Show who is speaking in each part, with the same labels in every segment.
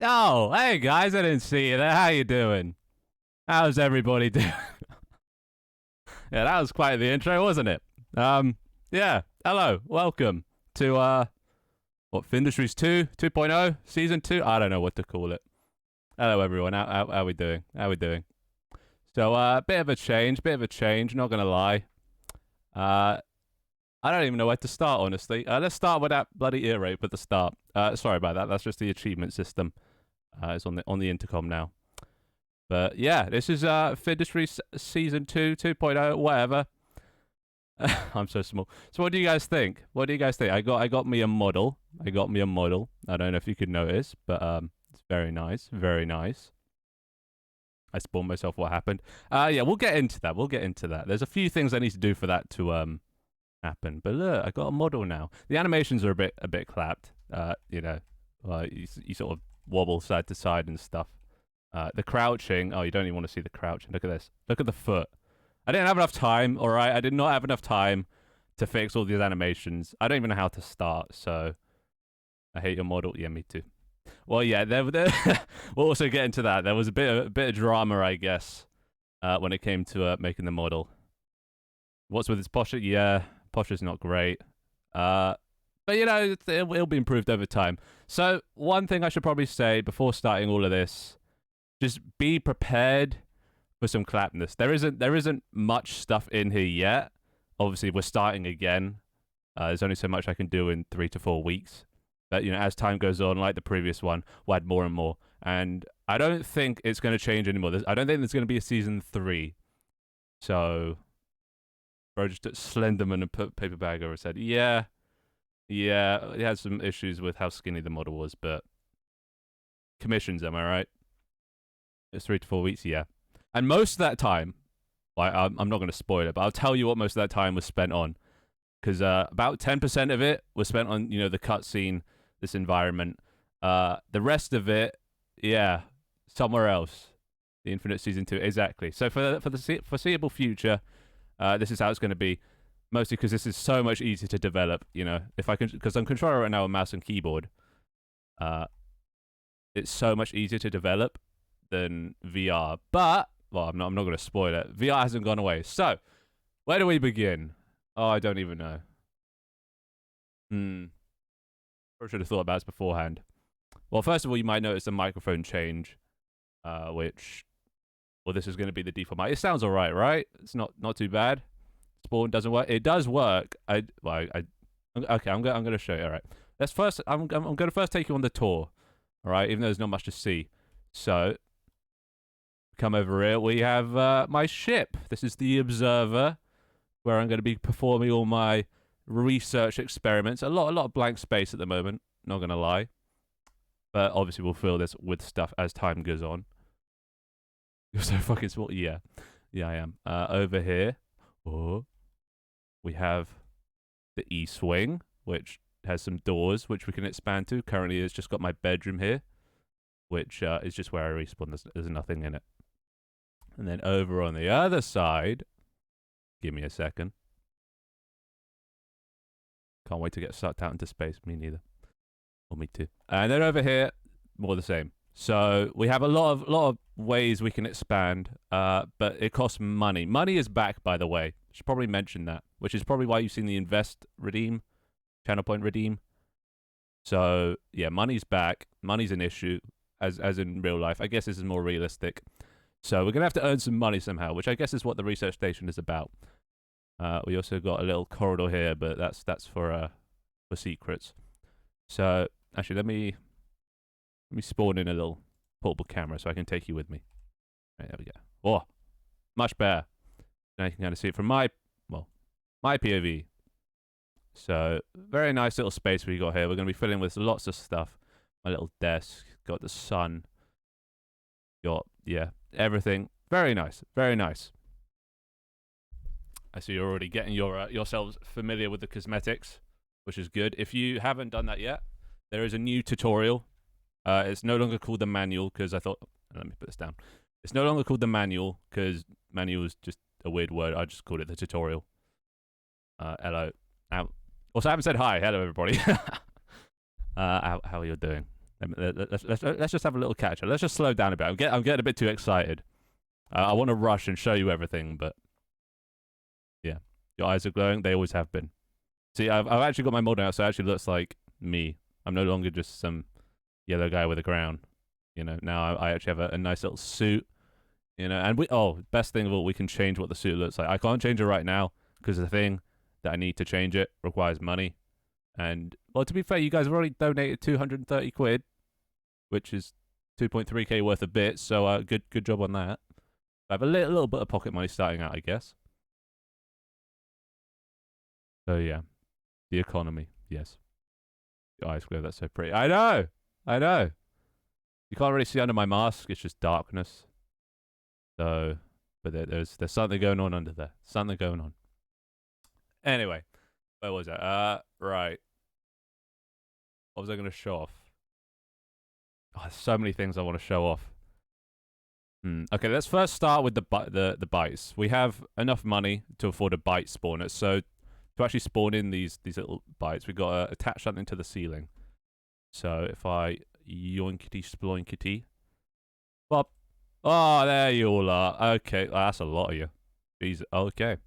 Speaker 1: Oh, hey guys, I didn't see you there. How you doing? How's everybody doing? Yeah, that was quite the intro, wasn't it? Yeah. Hello, welcome to what Findustries 2, 2.0, season 2. I don't know what to call it. Hello everyone. How we doing? How we doing? So, bit of a change, not gonna lie. I don't even know where to start, honestly. Let's start with that bloody ear rape at the start. Sorry about that. That's just the achievement system. It's on the intercom now. But yeah, this is Findustry Season 2, 2.0, whatever. I'm so small. So what do you guys think? What do you guys think? I got me a model. I don't know if you could notice, but it's very nice. Very nice. I spawned myself what happened. Yeah, we'll get into that. There's a few things I need to do for that to happen. But look, I got a model now. The animations are a bit clapped. You know, you sort of wobble side to side and stuff. The crouching. Oh, you don't even want to see the crouching. Look at this. Look at the foot. I didn't have enough time. All right, I did not have enough time to fix all these animations. I don't even know how to start. So I hate your model. Yeah, me too. Well, yeah, we'll also get into that. There was a bit of drama, I guess, when it came to making the model. What's with its posture? Yeah, posture's not great. But you know, it'll be improved over time. So one thing I should probably say before starting all of this, just be prepared for some clapness. There isn't much stuff in here yet. Obviously, we're starting again. There's only so much I can do in 3 to 4 weeks. But you know, as time goes on, like the previous one, we'll add more and more. And I don't think it's going to change anymore. I don't think there's going to be a season 3. So, bro, just Slenderman and Paper Bag over said, yeah, he had some issues with how skinny the model was, but commissions, am I right? It's 3 to 4 weeks, yeah. And most of that time, I'm not going to spoil it, but I'll tell you what most of that time was spent on. Because about 10% of it was spent on, you know, the cutscene, this environment. The rest of it, yeah, somewhere else. The Infinite Season 2, exactly. So for the foreseeable future, this is how it's going to be. Mostly because this is so much easier to develop, you know. Because I'm controlling right now a mouse and keyboard. It's so much easier to develop than VR. But, well, I'm not going to spoil it. VR hasn't gone away. So, where do we begin? Oh, I don't even know. I should have thought about this beforehand. Well, first of all, you might notice a microphone change, which, well, this is going to be the default mic. It sounds all right, right? It's not too bad. Spawn doesn't work. It does work. Okay, I'm going to show you. All right. I'm going to first take you on the tour. All right, even though there's not much to see. So, come over here. We have my ship. This is the Observer, where I'm going to be performing all my research experiments. A lot of blank space at the moment, not going to lie. But obviously we'll fill this with stuff as time goes on. You're so fucking small. Yeah, I am. Over here, we have the East Wing, which has some doors which we can expand to. Currently, it's just got my bedroom here, which is just where I respawn. There's nothing in it. And then over on the other side, give me a second. Can't wait to get sucked out into space. Me neither. Or me too. And then over here, more the same. So we have a lot of ways we can expand, but it costs money. Money is back, by the way. I should probably mention that, which is probably why you've seen the invest redeem, channel point redeem. So yeah, money's back. Money's an issue, as in real life. I guess this is more realistic. So we're gonna have to earn some money somehow, which I guess is what the research station is about. We also got a little corridor here, but that's for secrets. So actually, let me spawn in a little portable camera so I can take you with me. Right, there we go. Oh, much better. Now you can kind of see it from my POV. So very nice little space we got here. We're going to be filling with lots of stuff. My little desk, got the sun, got everything. Very nice, very nice. I see you're already getting yourselves familiar with the cosmetics, which is good. If you haven't done that yet, there is a new tutorial. It's no longer called the manual because I thought. Let me put this down. It's no longer called the manual because manual is just a weird word. I just called it the tutorial. Hello. Also, I haven't said hi. Hello, everybody. How are you doing? Let's just have a little catch up. Let's just slow down a bit. I'm getting a bit too excited. I want to rush and show you everything, but yeah, your eyes are glowing. They always have been. See, I've actually got my mod out, so it actually looks like me. I'm no longer just some yellow guy with a crown. You know, now I actually have a nice little suit. You know, and best thing of all, we can change what the suit looks like. I can't change it right now because the thing that I need to change it requires money. And well, to be fair, you guys have already donated 230 quid, which is 2.3k worth of bits. So good job on that. I have a little bit of pocket money starting out, I guess. So yeah, the economy, yes. Your eyes glow. That's so pretty. I know. You can't really see under my mask. It's just darkness. So, but there's something going on under there. Something going on. Anyway, where was I? Right. What was I going to show off? Oh, there's so many things I want to show off. Okay, let's first start with the bites. We have enough money to afford a bite spawner. So to actually spawn in these little bites, we've got to attach something to the ceiling. So if I yoinkity sploinkity, pop. Oh, there you all are. Okay, that's a lot of you. These okay.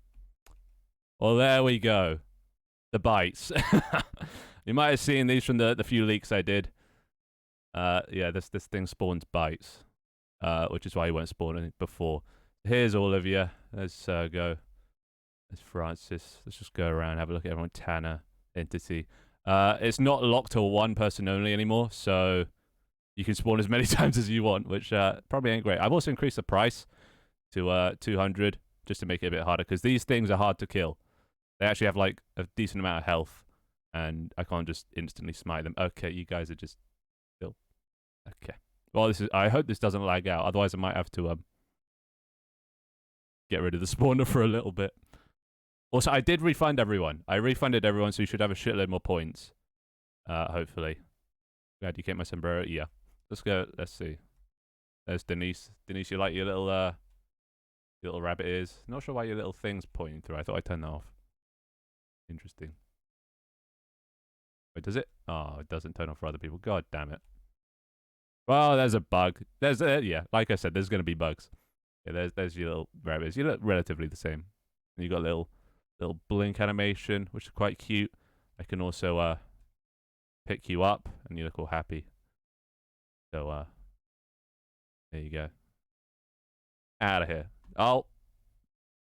Speaker 1: Well, there we go. The bites. You might have seen these from the few leaks I did. Yeah, this thing spawns bites, which is why you weren't spawning before. Here's all of you. Let's go. There's Francis. Let's just go around, have a look at everyone. Tanner, Entity. It's not locked to one person only anymore, so you can spawn as many times as you want, which probably ain't great. I've also increased the price to 200 just to make it a bit harder, because these things are hard to kill. They actually have like a decent amount of health, and I can't just instantly smite them. Okay, you guys are just still okay. Well, I hope this doesn't lag out. Otherwise, I might have to get rid of the spawner for a little bit. Also, I did refund everyone. I refunded everyone, so you should have a shitload more points. Hopefully. Glad you kept my sombrero. Yeah. Let's go. Let's see. There's Denise. Denise, you like your little rabbit ears? Not sure why your little thing's pointing through. I thought I'd turn that off. Interesting. Wait, does it? Oh, it doesn't turn off for other people. God damn it. Well, there's a bug. There's yeah, like I said, there's gonna be bugs. Yeah, there's your little rabbits. You look relatively the same. And you got a little blink animation, which is quite cute. I can also pick you up, and you look all happy. So there you go. Out of here. Oh,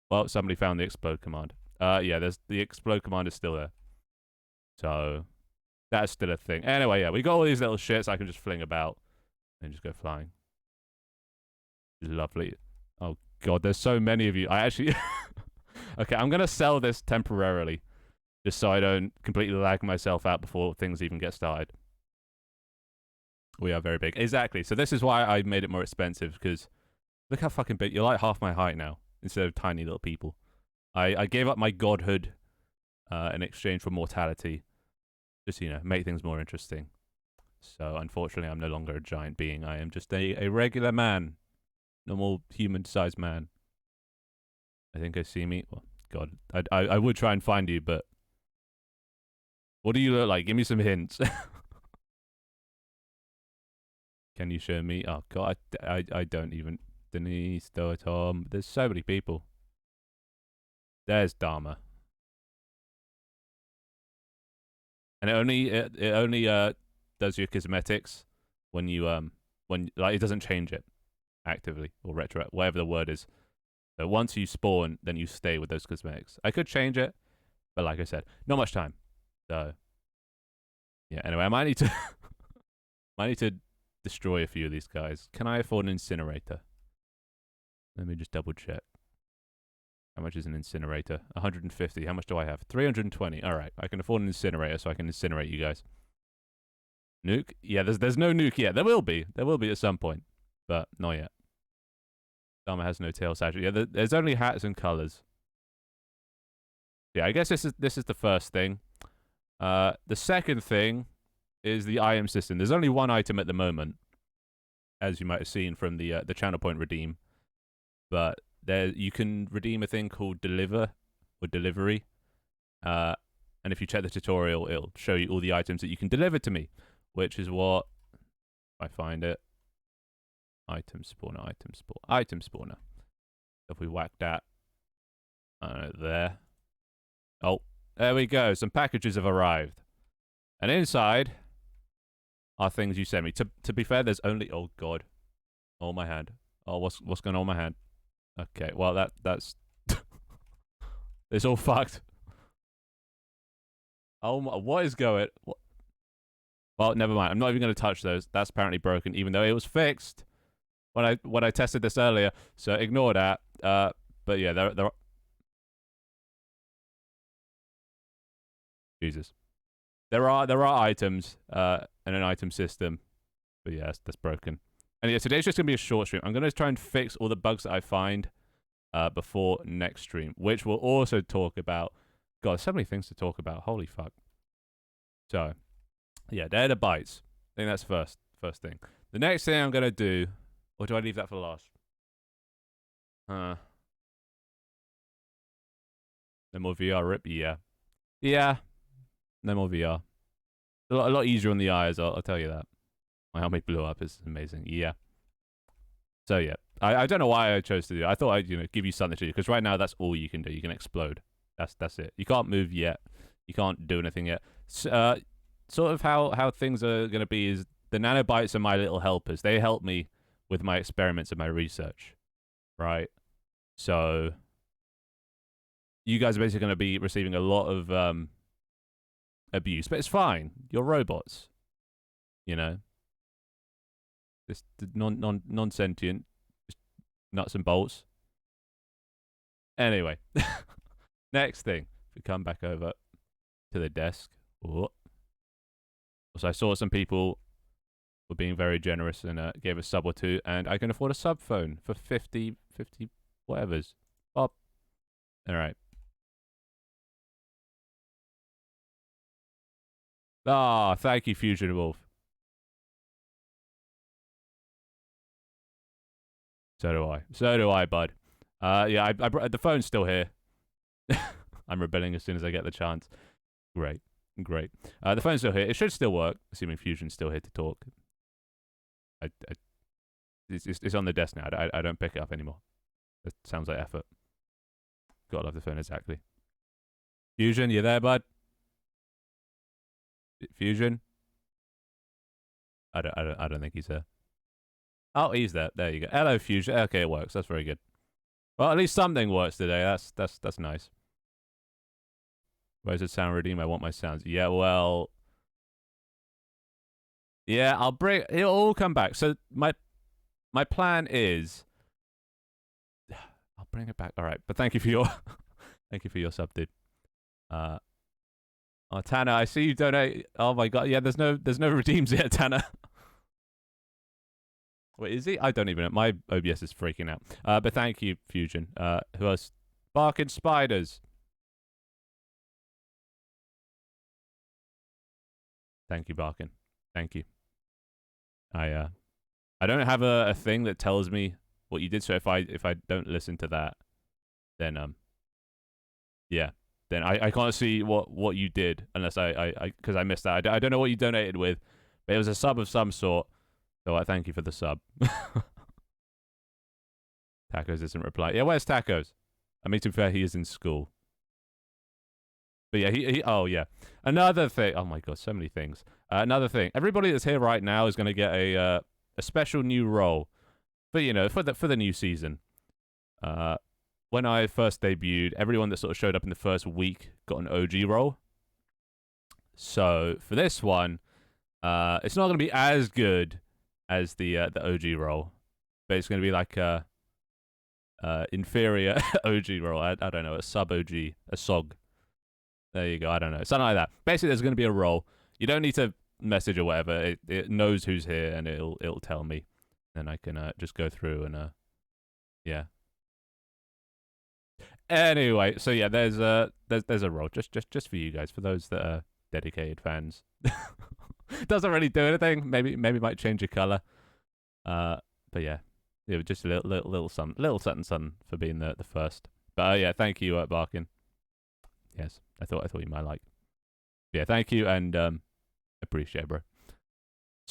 Speaker 1: well, somebody found the explode command. Yeah, there's the explode command is still there. So that's still a thing. Anyway, yeah, we got all these little shits I can just fling about and just go flying. Lovely. Oh god, there's so many of you. I actually okay, I'm gonna sell this temporarily, just so I don't completely lag myself out before things even get started. We are very big. Exactly. So this is why I made it more expensive, because look how fucking big. You're like half my height now, instead of tiny little people. I gave up my godhood in exchange for mortality, just, you know, make things more interesting. So unfortunately, I'm no longer a giant being. I am just a regular man. Normal human-sized man. I think I see me. Well, God, I would try and find you, but what do you look like? Give me some hints. Can you show me? Oh God, I don't even. Denise, Tom. There's so many people. There's Dharma, and it only does your cosmetics when you when like it doesn't change it actively or retro, whatever the word is. So once you spawn, then you stay with those cosmetics. I could change it, but like I said, not much time. So yeah. Anyway, I might need to destroy a few of these guys. Can I afford an incinerator? Let me just double check. How much is an incinerator? 150. How much do I have? 320. All right, I can afford an incinerator, so I can incinerate you guys. Nuke? Yeah, there's no nuke yet. There will be. There will be at some point, but not yet. Dharma has no tail satchel. Yeah, there's only hats and colors. Yeah, I guess this is the first thing. The second thing is the item system. There's only one item at the moment, as you might have seen from the channel point redeem. But there you can redeem a thing called deliver or delivery. And if you check the tutorial, it'll show you all the items that you can deliver to me, which is what I find it. Item spawner, item spawner. If we whack that there. Oh, there we go. Some packages have arrived. And inside are things you sent me. To be fair, there's only... Oh, God. Oh, my hand. Oh, what's going on with my hand? Okay, well, that's... It's all fucked. Oh, my... What is going... What? Well, never mind. I'm not even going to touch those. That's apparently broken, even though it was fixed when I tested this earlier. So ignore that. But yeah, there are... Jesus. There are items in an item system. But yeah, that's broken. And yeah, today's just going to be a short stream. I'm going to try and fix all the bugs that I find before next stream, which we'll also talk about. God, so many things to talk about. Holy fuck. So, yeah, they're the bytes. I think that's first thing. The next thing I'm going to do... Or do I leave that for last? No more VR rip? Yeah. Yeah. No more VR. A lot easier on the eyes, I'll tell you that. My helmet blew up. It's amazing. Yeah. So, yeah. I don't know why I chose to do it. I thought I'd, give you something to do. Because right now, that's all you can do. You can explode. That's it. You can't move yet. You can't do anything yet. Sort of how things are going to be is the nanobites are my little helpers. They help me with my experiments and my research. Right? So, you guys are basically going to be receiving a lot of abuse. But it's fine. You're robots. This non-sentient, just nuts and bolts. Anyway, next thing, if we come back over to the desk. Oh. So I saw some people were being very generous and gave a sub or two, and I can afford a sub phone for 50 whatevers. Bob. All right. Ah, thank you, Fusion Wolf. So do I, bud. Yeah, the phone's still here. I'm rebelling as soon as I get the chance. Great. The phone's still here. It should still work, assuming Fusion's still here to talk. It's on the desk now. I don't pick it up anymore. It sounds like effort. Gotta love the phone, exactly. Fusion, you there, bud? Fusion? I don't think he's there. Oh, he's there. There you go. Hello, Fusion. Okay, it works. That's very good. Well, at least something works today. That's nice. Where's the sound redeem? I want my sounds. Yeah, well... Yeah, it'll all come back. So, my plan is... I'll bring it back. All right, but thank you for your... thank you for your sub, dude. Oh, Tanner, I see you donate... Oh my god, yeah, there's no redeems yet, Tanner. Wait, is he? I don't even know. My OBS is freaking out. But thank you, Fusion. Who else? Barking Spiders. Thank you, Barkin. Thank you. I don't have a thing that tells me what you did. So if I don't listen to that, then yeah, then I can't see what you did unless because I missed that. I don't know what you donated with, but it was a sub of some sort. So I thank you for the sub. Tacos isn't replying. Yeah, where's Tacos? I mean, to be fair, he is in school. But yeah, he oh yeah. Another thing. Oh my god, so many things. Another thing. Everybody that's here right now is going to get a special new role. But for the new season. When I first debuted, everyone that sort of showed up in the first week got an OG role. So for this one, it's not going to be as good as the OG role, but it's going to be like a inferior OG role. I don't know, a sub OG, a SOG. There you go. I don't know. Something like that. Basically, there's going to be a role. You don't need to message or whatever. It knows who's here and it'll tell me. Then I can just go through and yeah. Anyway, so yeah, there's a role just for you guys, for those that are dedicated fans. Doesn't really do anything. Maybe might change your color. But yeah, it was just a little something for being the first. But yeah, thank you, Barkin. Yes, I thought you might like. Yeah, thank you and appreciate it, bro.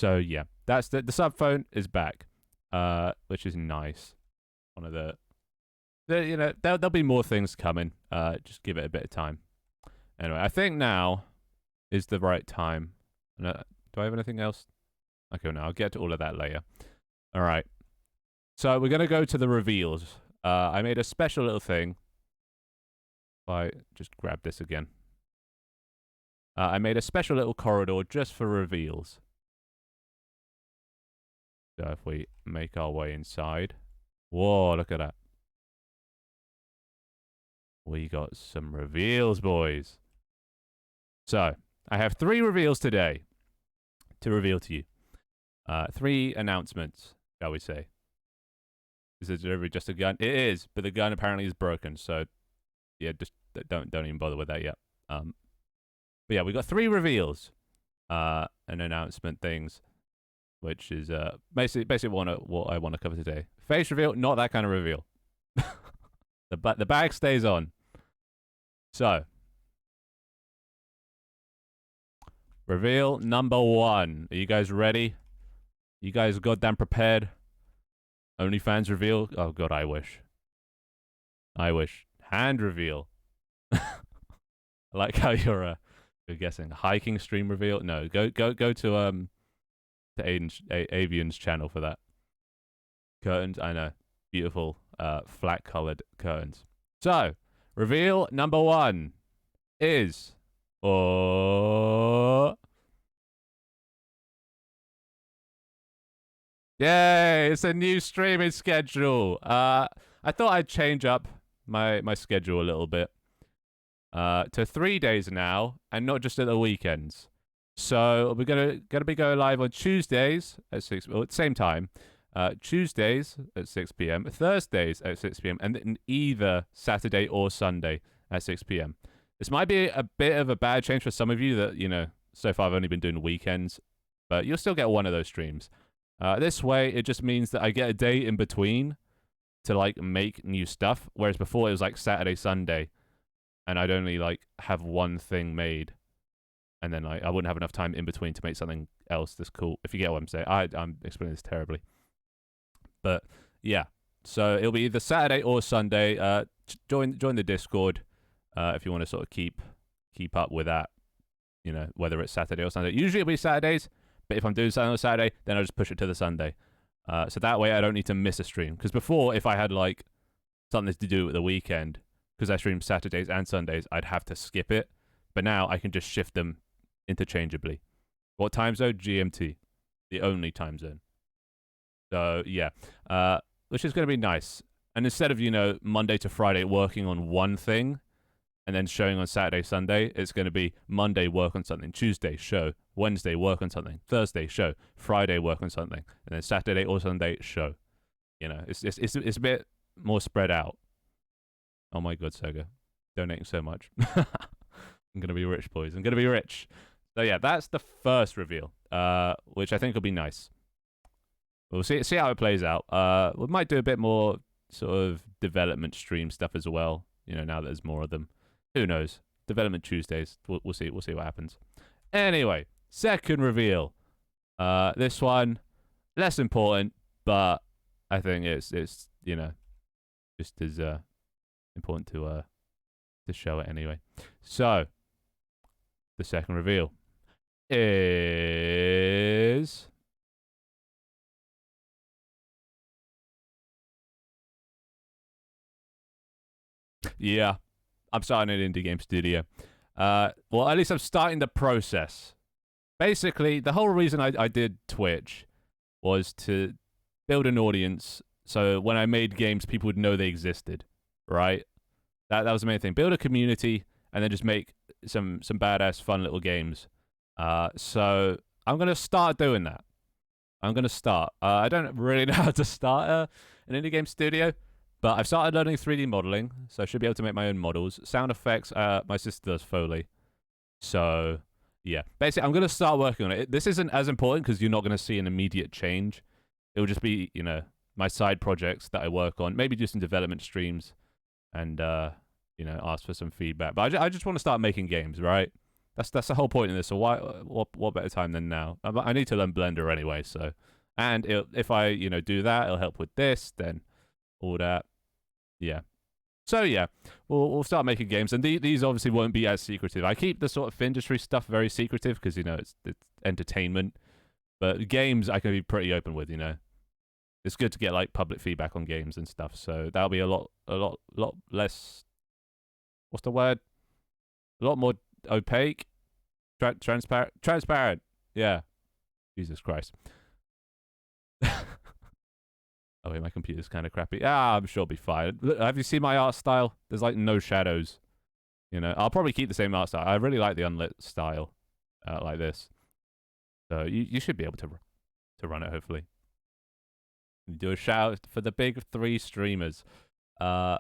Speaker 1: So yeah, that's the sub phone is back, which is nice. One of the you know, there'll be more things coming. Just give it a bit of time. Anyway, I think now is the right time. Do I have anything else? Okay, no, I'll get to all of that later. All right. So we're gonna go to the reveals. I made a special little thing. If I just grab this again. I made a special little corridor just for reveals. So if we make our way inside. Whoa, look at that. We got some reveals, boys. So, I have 3 reveals today to reveal to you. 3 announcements, shall we say. Is the delivery just a gun? It is, but the gun apparently is broken, so yeah, just don't even bother with that yet. But yeah, we got 3 reveals, and announcement things, which is basically what I want to cover today. Face reveal, not that kind of reveal. The bag stays on. So, reveal number 1. Are you guys ready? You guys goddamn prepared? OnlyFans reveal? Oh god, I wish. Hand reveal. I like how you're guessing. Hiking stream reveal? No, go to Avian's channel for that. Curtains, I know. Beautiful flat colored curtains. So, reveal number 1 is yay, it's a new streaming schedule. I thought I'd change up my schedule a little bit. To 3 days now, and not just at the weekends. So we're gonna be going live on Tuesdays at 6, well, at the same time. Tuesdays at 6 p.m, Thursdays at 6 p.m, and then either Saturday or Sunday at 6 p.m. This might be a bit of a bad change for some of you that, you know, so far I've only been doing weekends, but you'll still get one of those streams. This way, it just means that I get a day in between to, like, make new stuff, whereas before it was, like, Saturday, Sunday, and I'd only, like, have one thing made, and then, like, I wouldn't have enough time in between to make something else that's cool, if you get what I'm saying. I'm explaining this terribly. But, yeah. So, it'll be either Saturday or Sunday. Join the Discord if you want to sort of keep up with that, you know, whether it's Saturday or Sunday. Usually it'll be Saturdays, but if I'm doing something on Saturday, then I'll just push it to the Sunday. So that way I don't need to miss a stream. Because before, if I had, like, something to do with the weekend, because I stream Saturdays and Sundays, I'd have to skip it. But now I can just shift them interchangeably. What time zone? GMT. The only time zone. So, yeah. Which is going to be nice. And instead of, you know, Monday to Friday working on one thing and then showing on Saturday, Sunday, it's going to be Monday work on something, Tuesday show, Wednesday work on something, Thursday show, Friday work on something, and then Saturday or Sunday show. You know, it's a bit more spread out. Oh my god, Sega. Donating so much. I'm going to be rich, boys. I'm going to be rich. So yeah, that's the first reveal, which I think will be nice. We'll see how it plays out. We might do a bit more sort of development stream stuff as well. You know, now that there's more of them. Who knows? Development Tuesdays. We'll see. We'll see what happens. Anyway, second reveal. This one less important, but I think it's you know, just as important to show it anyway. So the second reveal is yeah, I'm starting an indie game studio. Well, at least I'm starting the process. Basically, the whole reason I did Twitch was to build an audience, so when I made games, people would know they existed, right? That was the main thing. Build a community, and then just make some badass, fun little games. So I'm gonna start doing that. I'm gonna start. I don't really know how to start an indie game studio. But I've started learning 3D modeling, so I should be able to make my own models. Sound effects, my sister does Foley. So, yeah. Basically, I'm going to start working on it. This isn't as important because you're not going to see an immediate change. It will just be, you know, my side projects that I work on. Maybe do some development streams and, you know, ask for some feedback. But I just want to start making games, right? That's the whole point of this. So why what better time than now? I need to learn Blender anyway. So, and if I do that, it'll help with this. Then all that, yeah. So yeah, we'll start making games, and these obviously won't be as secretive. I keep the sort of industry stuff very secretive because it's entertainment, but games I can be pretty open with. It's good to get like public feedback on games and stuff. So that'll be a lot less. What's the word? A lot more opaque, transparent. Yeah. Jesus Christ. Oh wait, my computer's kind of crappy. I'm sure it'll be fine. Look, have you seen my art style? There's like no shadows. I'll probably keep the same art style. I really like the unlit style, like this. So you should be able to run it hopefully. Do a shout for the big 3 streamers. Yeah,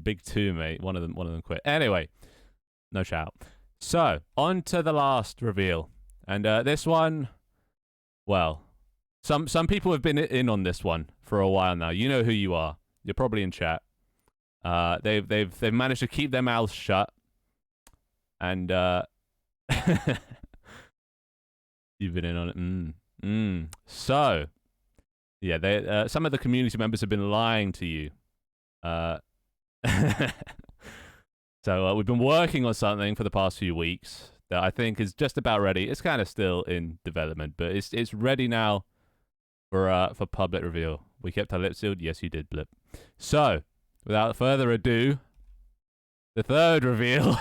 Speaker 1: big 2, mate. One of them quit. Anyway, no shout. So on to the last reveal, and this one, well. Some people have been in on this one for a while now. You know who you are. You're probably in chat. They've managed to keep their mouths shut, and you've been in on it. So, yeah, they some of the community members have been lying to you. So we've been working on something for the past few weeks that I think is just about ready. It's kind of still in development, but it's ready now. For public reveal. We kept our lips sealed. Yes, you did, Blip. So, without further ado, the third reveal.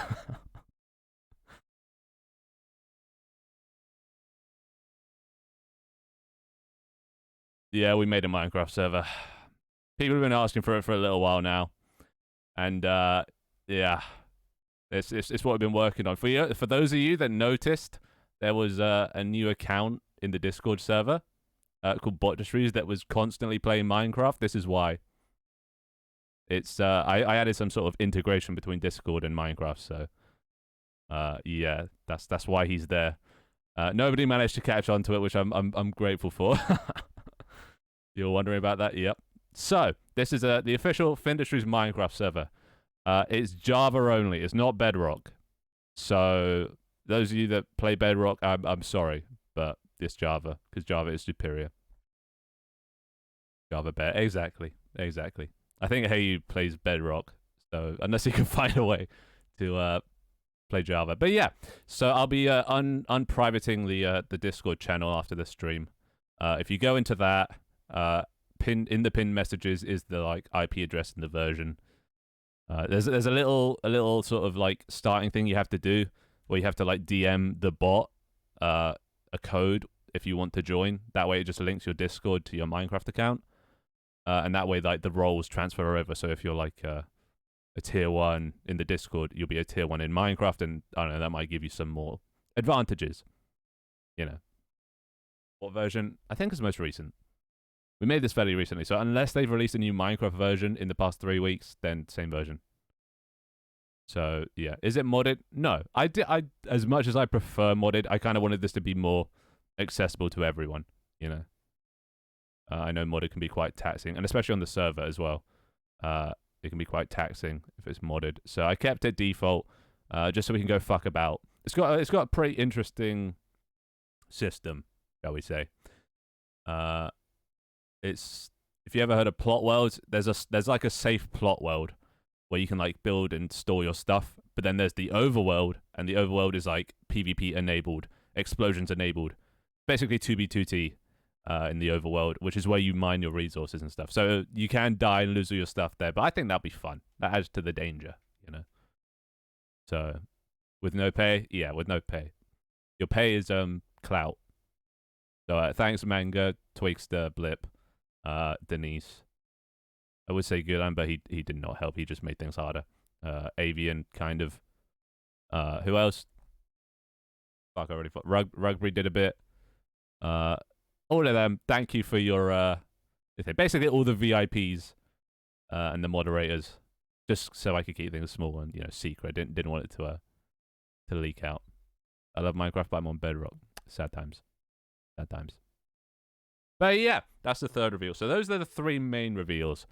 Speaker 1: Yeah, we made a Minecraft server. People have been asking for it for a little while now, and yeah, it's what we've been working on. For those of you that noticed, there was a new account in the Discord server. Called Botdistries that was constantly playing Minecraft. This is why. It's I added some sort of integration between Discord and Minecraft, so yeah, that's why he's there. Nobody managed to catch on to it, which I'm grateful for. You're wondering about that? Yep. So this is the official Findustries Minecraft server. It's Java only. It's not Bedrock. So those of you that play Bedrock, I'm sorry, but it's Java, because Java is superior. Java bear. Exactly. I think Hey plays Bedrock, so unless you can find a way to play Java. But yeah, so I'll be unprivating the Discord channel after the stream. If you go into that, in the pinned messages is the like IP address and the version. There's a little sort of like starting thing you have to do, where you have to like DM the bot a code if you want to join. That way it just links your Discord to your Minecraft account, and that way like the roles transfer over. So if you're like a tier 1 in the Discord, you'll be a tier 1 in Minecraft, and I don't know, that might give you some more advantages. What version? I think it's the most recent. We made this fairly recently, so unless they've released a new Minecraft version in the past 3 weeks, then same version. So yeah, is it modded? No, I as much as I prefer modded, I kind of wanted this to be more accessible to everyone. I know modded can be quite taxing, and especially on the server as well. It can be quite taxing if it's modded. So I kept it default, just so we can go fuck about. It's got a pretty interesting system, shall we say? It's, if you ever heard of plot worlds, there's like a safe plot world where you can like build and store your stuff, but then there's the overworld, and the overworld is like PvP enabled, explosions enabled, basically 2B2T in the overworld, which is where you mine your resources and stuff. So you can die and lose all your stuff there, but I think that'll be fun. That adds to the danger, So with no pay, yeah, with no pay, your pay is clout. So thanks Manga, Twigster, Blip, Denise. I would say Gulan, but he did not help. He just made things harder. Avian, kind of. Who else? Fuck, I already thought. Rugby did a bit. All of them, thank you for your, basically all the VIPs and the moderators, just so I could keep things small and, secret. Didn't want it to leak out. I love Minecraft, but I'm on Bedrock. Sad times. But yeah, that's the third reveal. So those are the 3 main reveals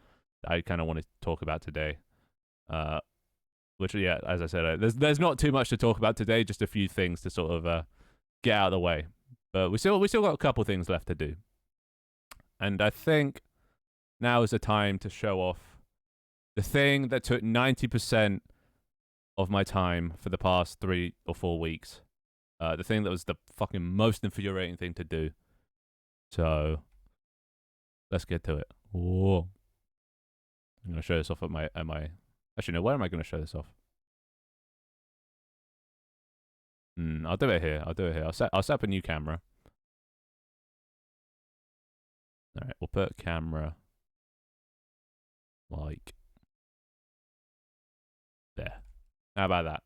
Speaker 1: I kind of want to talk about today. Which, yeah, as I said, there's not too much to talk about today. Just a few things to sort of get out of the way. But we still got a couple things left to do, and I think now is the time to show off the thing that took 90% of my time for the past 3 or 4 weeks. The thing that was the fucking most infuriating thing to do. So let's get to it. Whoa. I'm gonna show this off at my actually no, where am I gonna show this off? I'll do it here. I'll set up a new camera. Alright, we'll put camera like there. How about that?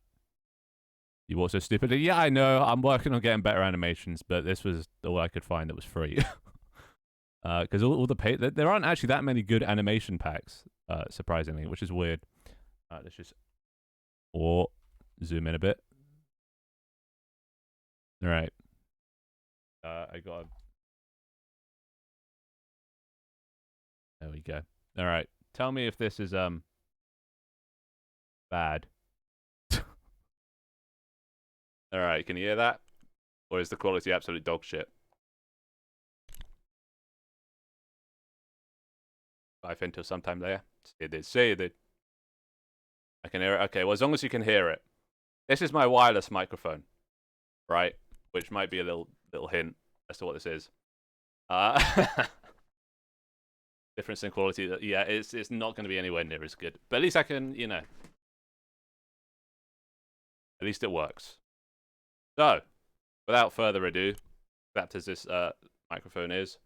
Speaker 1: You also stupidly? Yeah, I know. I'm working on getting better animations, but this was all I could find that was free. Because all the there aren't actually that many good animation packs, surprisingly, which is weird. Let's just zoom in a bit. All right. I got. There we go. All right. Tell me if this is bad. All right. Can you hear that? Or is the quality absolute dog shit? 5 until sometime later. It is. Say it. I can hear it. Okay. Well, as long as you can hear it. This is my wireless microphone, right? Which might be a little hint as to what this is. Difference in quality. Yeah, it's not going to be anywhere near as good. But at least I can, you know. At least it works. So, without further ado, that as this microphone is.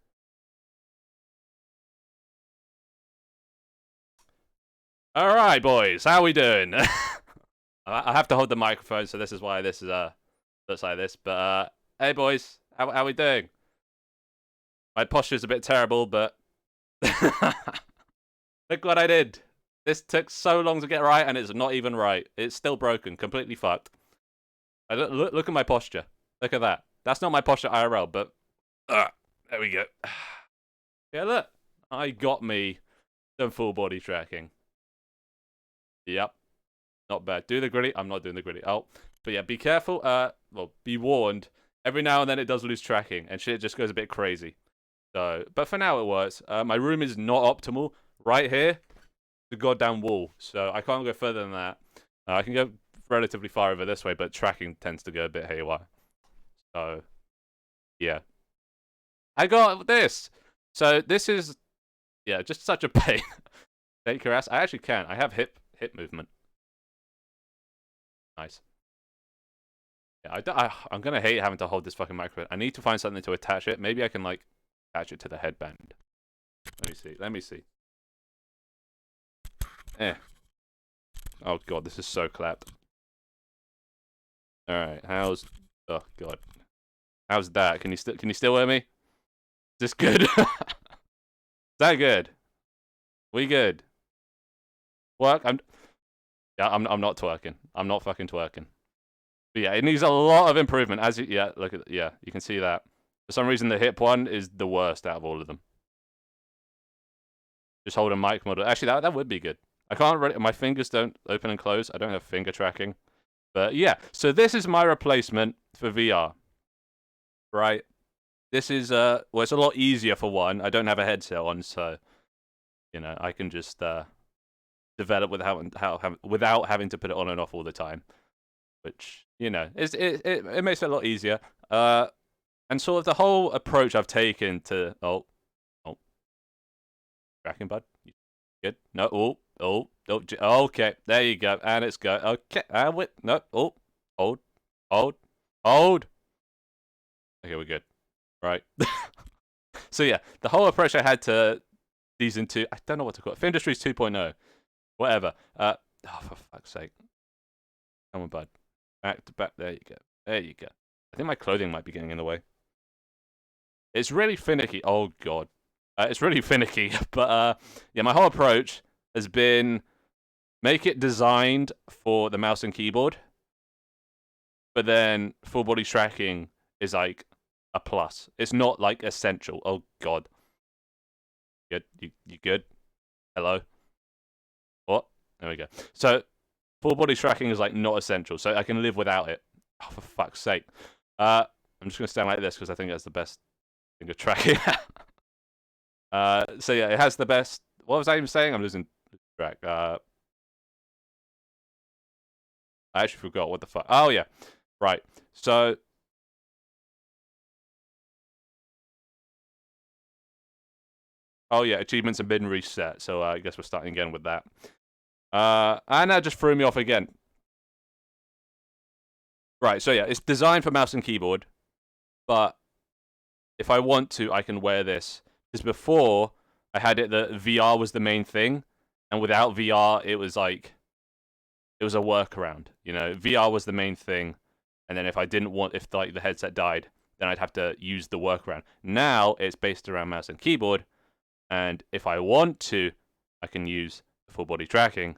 Speaker 1: All right, boys, how we doing? I have to hold the microphone, so this is why this is looks like this. But hey, boys, how we doing? My posture's a bit terrible, but look what I did. This took so long to get right, and it's not even right. It's still broken, completely fucked. Look at my posture. Look at that. That's not my posture IRL, but there we go. Yeah, look. I got me some full body tracking. Yep. Not bad. Do the gritty. I'm not doing the gritty. Oh, but yeah, be careful. Well, be warned. Every now and then it does lose tracking, and shit just goes a bit crazy. So, but for now it works. My room is not optimal. Right here, the goddamn wall. So I can't go further than that. I can go relatively far over this way, but tracking tends to go a bit haywire. So, yeah. I got this. So this is, yeah, just such a pain. Take your ass. I actually can. I have hip movement. Nice. Yeah, I'm gonna hate having to hold this fucking microphone. I need to find something to attach it. Maybe I can like attach it to the headband. Let me see. Oh god, this is so clapped. All right, oh god, how's that? Can you still hear me? Is this good? Is that good? We good? Work? I'm not twerking. I'm not fucking twerking. But yeah, it needs a lot of improvement. Look at you can see that. For some reason, the hip one is the worst out of all of them. Just hold a mic model. Actually, that would be good. I can't really, my fingers don't open and close. I don't have finger tracking. But yeah, so this is my replacement for VR. Right? This is, well, it's a lot easier for one. I don't have a headset on, so, you know, I can just develop without having to put it on and off all the time. Which, you know, it makes it a lot easier. And sort of the whole approach I've taken to, tracking, bud. Good. No, okay, there you go, and it's go. Okay, and wait, no, hold. Okay, we're good. Right. So yeah, the whole approach I had to season 2, I don't know what to call it. Findustries 2.0, whatever. Oh, for fuck's sake. Come on, bud. Back to back. There you go. There you go. I think my clothing might be getting in the way. It's really finicky. Oh god. It's really finicky, but yeah, my whole approach has been make it designed for the mouse and keyboard, but then full body tracking is like a plus. It's not like essential. Oh god. Good. You good? Hello? What? There we go. So Full body tracking is like not essential, so I can live without it. Oh, for fuck's sake. I'm just gonna stand like this because I think that's the best thing of tracking. So yeah, it has the best. What was I even saying? I'm losing track. I actually forgot what the fuck. Oh yeah, right. So oh yeah, achievements have been reset. So I guess we're starting again with that. And that just threw me off again. Right. So yeah, it's designed for mouse and keyboard, but if I want to, I can wear this. Because before I had it that VR was the main thing, and without VR, it was like it was a workaround. You know, VR was the main thing, and then if I didn't want, if like the headset died, then I'd have to use the workaround. Now it's based around mouse and keyboard, and if I want to, I can use the full body tracking.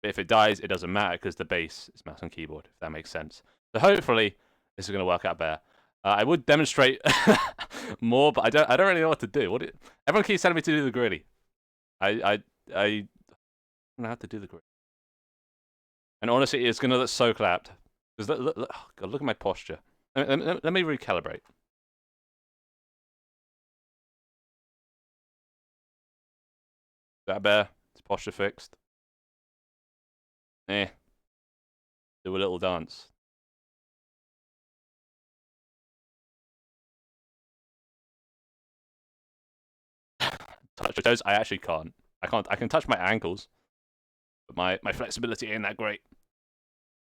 Speaker 1: But if it dies, it doesn't matter because the base is mouse and keyboard. If that makes sense. So hopefully this is going to work out better. I would demonstrate more, but I don't really know what to do. Everyone keeps telling me to do the gritty. I don't know how to do the gritty. And honestly, it's gonna look so clapped. Because look, oh God, look at my posture. Let me recalibrate. That better? Is posture fixed? Eh. Do a little dance. Touch your toes? I actually can't. I can't. I can touch my ankles, but my flexibility ain't that great.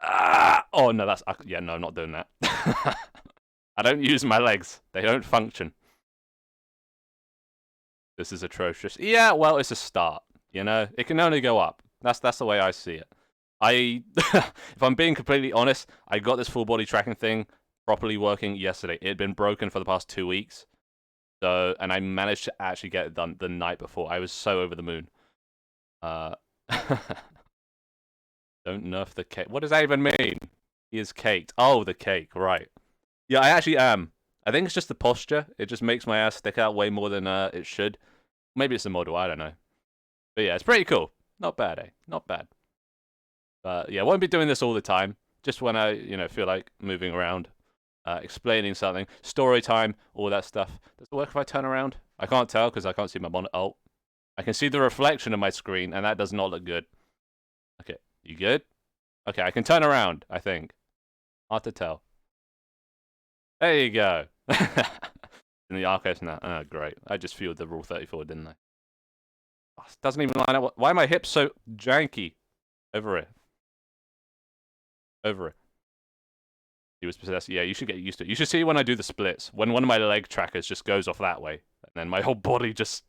Speaker 1: Ah! Oh no, that's yeah. No, I'm not doing that. I don't use my legs. They don't function. This is atrocious. Yeah, well, it's a start. You know, it can only go up. That's the way I see it. If I'm being completely honest, I got this full body tracking thing properly working yesterday. It had been broken for the past 2 weeks. So, and I managed to actually get it done the night before. I was so over the moon. Don't nerf the cake. What does that even mean? He is caked. Oh, the cake, right. Yeah, I actually am. I think it's just the posture. It just makes my ass stick out way more than it should. Maybe it's the model, I don't know. But yeah, it's pretty cool. Not bad, eh? Not bad. But yeah, I won't be doing this all the time. Just when I, feel like moving around, explaining something, story time, all that stuff. Does it work if I turn around? I can't tell because I can't see my monitor. Oh, I can see the reflection of my screen, and that does not look good. Okay, you good? Okay, I can turn around, I think. Hard to tell. There you go. In the archives now. Oh, great. I just fueled the Rule 34, didn't I? Oh, it doesn't even line up. Why are my hips so janky? Over it. Over it. He was possessed. Yeah, you should get used to it. You should see when I do the splits. When one of my leg trackers just goes off that way. And then my whole body just...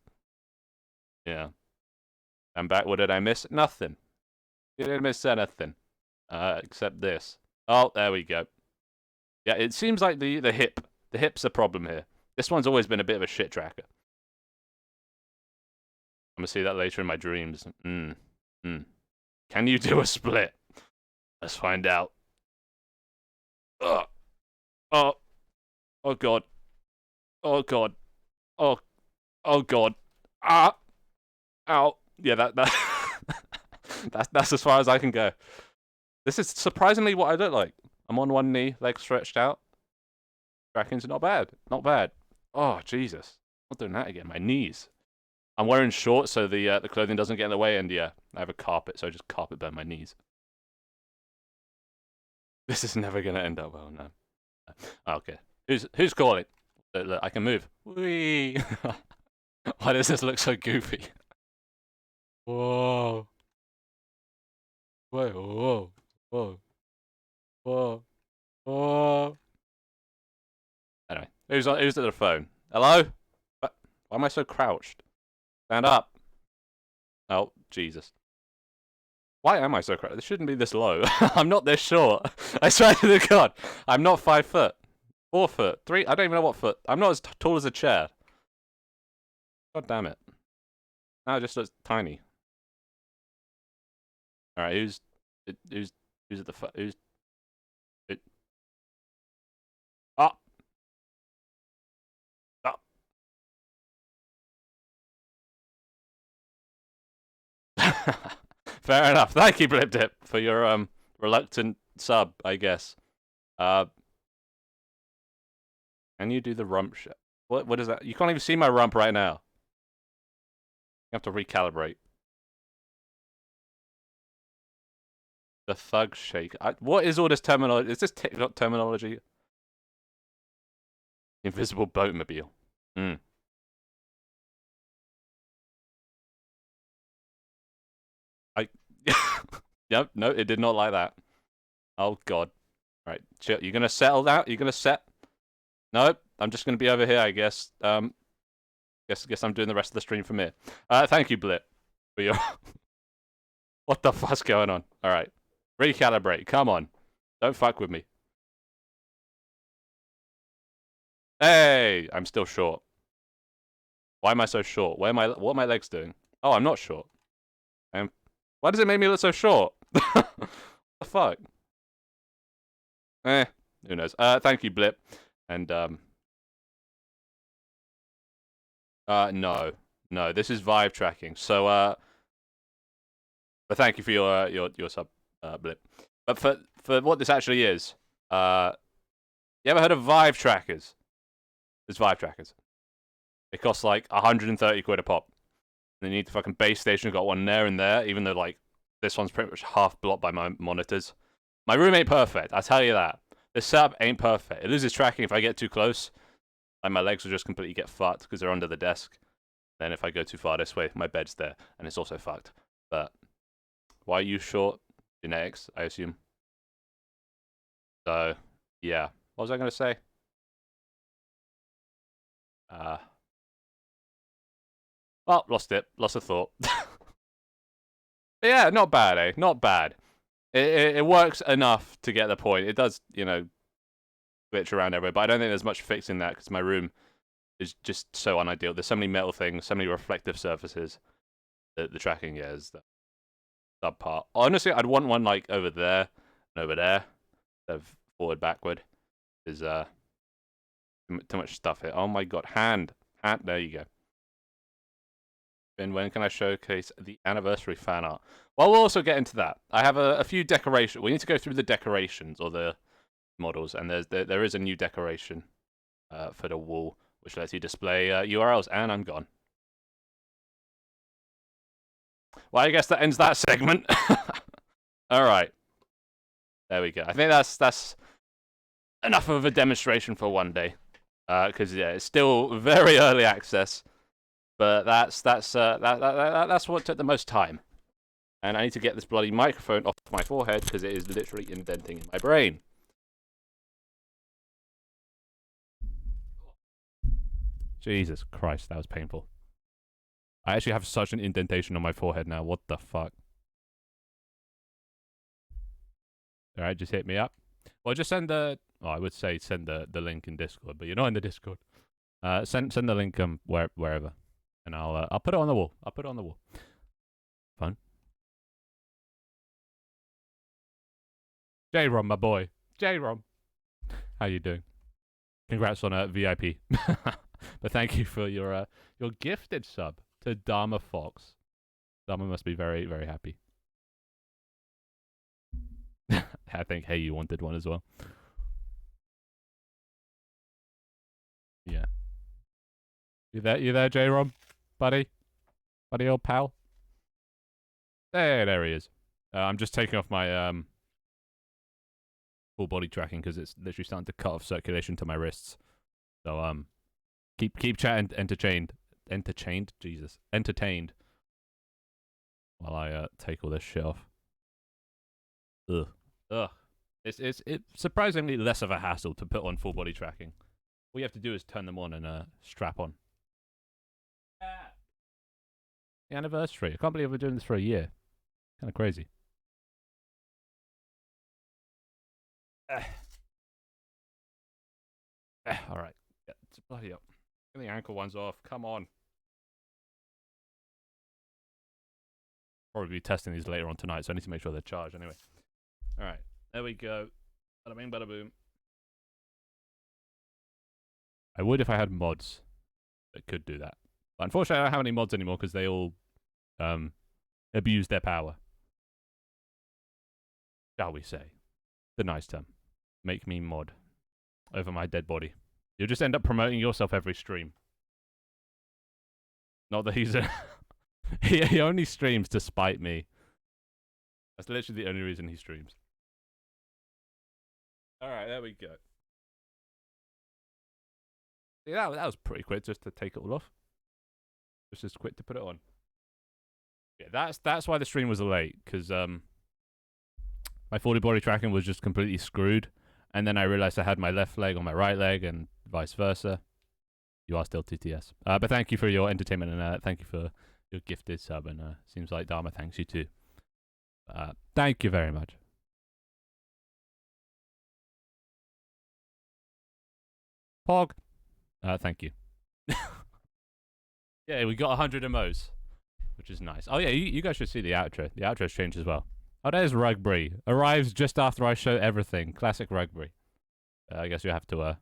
Speaker 1: Yeah. I'm back. What did I miss? Nothing. You didn't miss anything. Except this. Oh, there we go. Yeah, it seems like the hip. The hip's a problem here. This one's always been a bit of a shit tracker. I'm gonna see that later in my dreams. Can you do a split? Let's find out. Oh, oh God. Oh God. Oh God. Ah, ow. Yeah, that that's as far as I can go. This is surprisingly what I look like. I'm on one knee, legs stretched out. Tracking's not bad. Not bad. Oh Jesus. Not doing that again. My knees. I'm wearing shorts so the clothing doesn't get in the way, and yeah, I have a carpet, so I just carpet burn my knees. This is never gonna end up well, no. Okay. Who's calling? Look, I can move. Whee! Why does this look so goofy? Whoa. Wait, whoa. Whoa. Whoa. Whoa. Anyway, who's at the phone? Hello? Why am I so crouched? Stand up. Oh, Jesus. Why am I so crouched? This shouldn't be this low. I'm not this short. I swear to the God. I'm not 5 foot. 4 foot. 3. I don't even know what foot. I'm not as tall as a chair. God damn it. Now it just looks tiny. Alright, who's at the who's it? Up. Up. Fair enough. Thank you, Blip Dip, for your reluctant sub, I guess. Can you do the rump shit? What is that? You can't even see my rump right now. You have to recalibrate. The thug shake. What is all this terminology? Is this TikTok terminology? Invisible boatmobile. Hmm. Yep, no, it did not like that. Oh, God. Right, chill. You're gonna settle down? You're gonna set? Nope, I'm just gonna be over here, I guess. Guess I'm doing the rest of the stream from here. Thank you, Blip, for your... What the fuck's going on? Alright. Recalibrate, come on. Don't fuck with me. Hey! I'm still short. Why am I so short? What are my legs doing? Oh, I'm not short. Why does it make me look so short? What the fuck? Who knows? Thank you, Blip. And, no, this is Vive tracking. So, but thank you for your sub, Blip. But for what this actually is, you ever heard of Vive trackers? There's Vive trackers. It costs like 130 quid a pop. And you need the fucking base station, got one there and there, even though like this one's pretty much half blocked by my monitors. My room ain't perfect, I tell you that. This setup ain't perfect. It loses tracking if I get too close. Like my legs will just completely get fucked because they're under the desk. Then if I go too far this way, my bed's there, and it's also fucked. But why are you short? Genetics, I assume. So, yeah. What was I going to say? Well, lost it. Lost a thought. Yeah, not bad, eh? Not bad. It works enough to get the point. It does, you know, glitch around everywhere, but I don't think there's much fixing that because my room is just so unideal. There's so many metal things, so many reflective surfaces. The tracking, yeah, is the subpart. Honestly, I'd want one like over there and over there, instead of forward, backward. There's too much stuff here. Oh my god, hand. There you go. And when can I showcase the anniversary fan art? Well, we'll also get into that. I have a few decorations. We need to go through the decorations or the models, and there is a new decoration for the wall, which lets you display URLs, and I'm gone. Well, I guess that ends that segment. All right. There we go. I think that's enough of a demonstration for one day. Because yeah, it's still very early access. But that's what took the most time. And I need to get this bloody microphone off my forehead because it is literally indenting in my brain. Jesus Christ, that was painful. I actually have such an indentation on my forehead now. What the fuck? Alright, just hit me up. Well, just send the... Oh, I would say send the link in Discord, but you're not in the Discord. Send the link wherever. And I'll put it on the wall. I'll put it on the wall. Fun. J-Rom, my boy. J-Rom. How you doing? Congrats on a VIP. But thank you for your gifted sub to Dharma Fox. Dharma must be very, very happy. I think Hey You wanted one as well. Yeah. You there, J-Rom? Buddy, old pal. There he is. I'm just taking off my full body tracking because it's literally starting to cut off circulation to my wrists. So keep chatting entertained. While I take all this shit off. Ugh. It's surprisingly less of a hassle to put on full body tracking. All you have to do is turn them on and strap on. The anniversary. I can't believe we're doing this for a year. Kind of crazy. Alright. Yeah, bloody up. Get the ankle ones off. Come on. Probably be testing these later on tonight, so I need to make sure they're charged anyway. Alright. There we go. Bada bing, bada boom. I would if I had mods that could do that. But unfortunately, I don't have any mods anymore because they all abuse their power. shall we say, the nice term. Make me mod over my dead body. You'll just end up promoting yourself every stream. Not that he's he only streams to spite me. That's literally the only reason he streams. Alright, there we go. Yeah, that was pretty quick just to take it all off. Just as quick to put it on. Yeah, that's why the stream was late, because my 40 body tracking was just completely screwed. And then I realized I had my left leg on my right leg and vice versa. You are still TTS. But thank you for your entertainment and thank you for your gifted sub. And seems like Dharma thanks you too. Thank you very much. Pog. Thank you. Yeah, we got 100 MOs, which is nice. Oh yeah, you guys should see the outro. The outro's changed as well. Oh, there's Rugbury. Arrives just after I show everything. Classic Rugbury. I guess you have to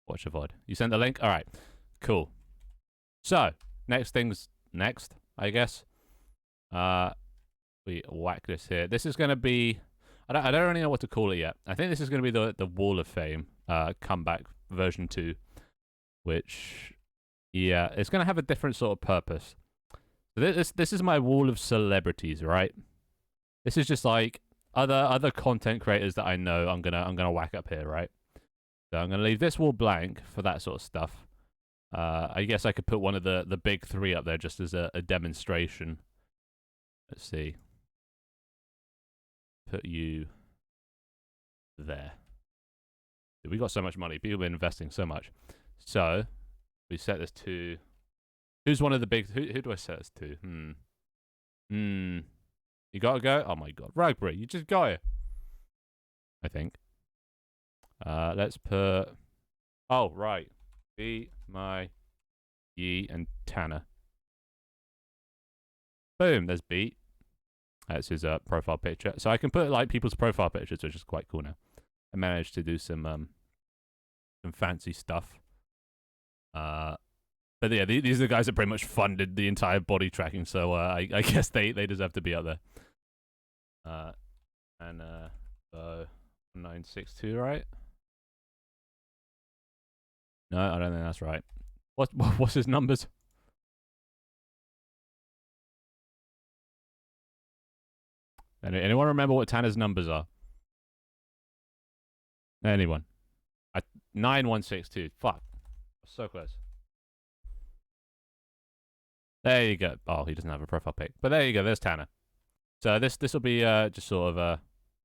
Speaker 1: watch a VOD. You sent the link? Alright. Cool. So, next thing's next, I guess. We whack this here. This is going to be... I don't really know what to call it yet. I think this is going to be the Wall of Fame comeback version 2. Which, yeah, it's going to have a different sort of purpose. This is my Wall of Celebrities, right? This is just like other content creators that I know I'm gonna whack up here, right? So I'm gonna leave this wall blank for that sort of stuff. I guess I could put one of the big three up there just as a demonstration. Let's see. Put you there. We got so much money. People have been investing so much. So we set this to. Who's one of the big? Who do I set this to? You gotta go? Oh my god. Rugbury, you just got it. I think. Let's put... Oh, right. Be my Yi and Tanner. Boom, there's Beat. That's his profile picture. So I can put like people's profile pictures, which is quite cool now. I managed to do some fancy stuff. But yeah, these are the guys that pretty much funded the entire body tracking, so I guess they deserve to be up there. So 962, right? No, I don't think that's right. What's his numbers? Anyone remember what Tanner's numbers are? Anyone? 9162. Fuck. So close. There you go. Oh, he doesn't have a profile pic. But there you go. There's Tanner. So this will be just sort of a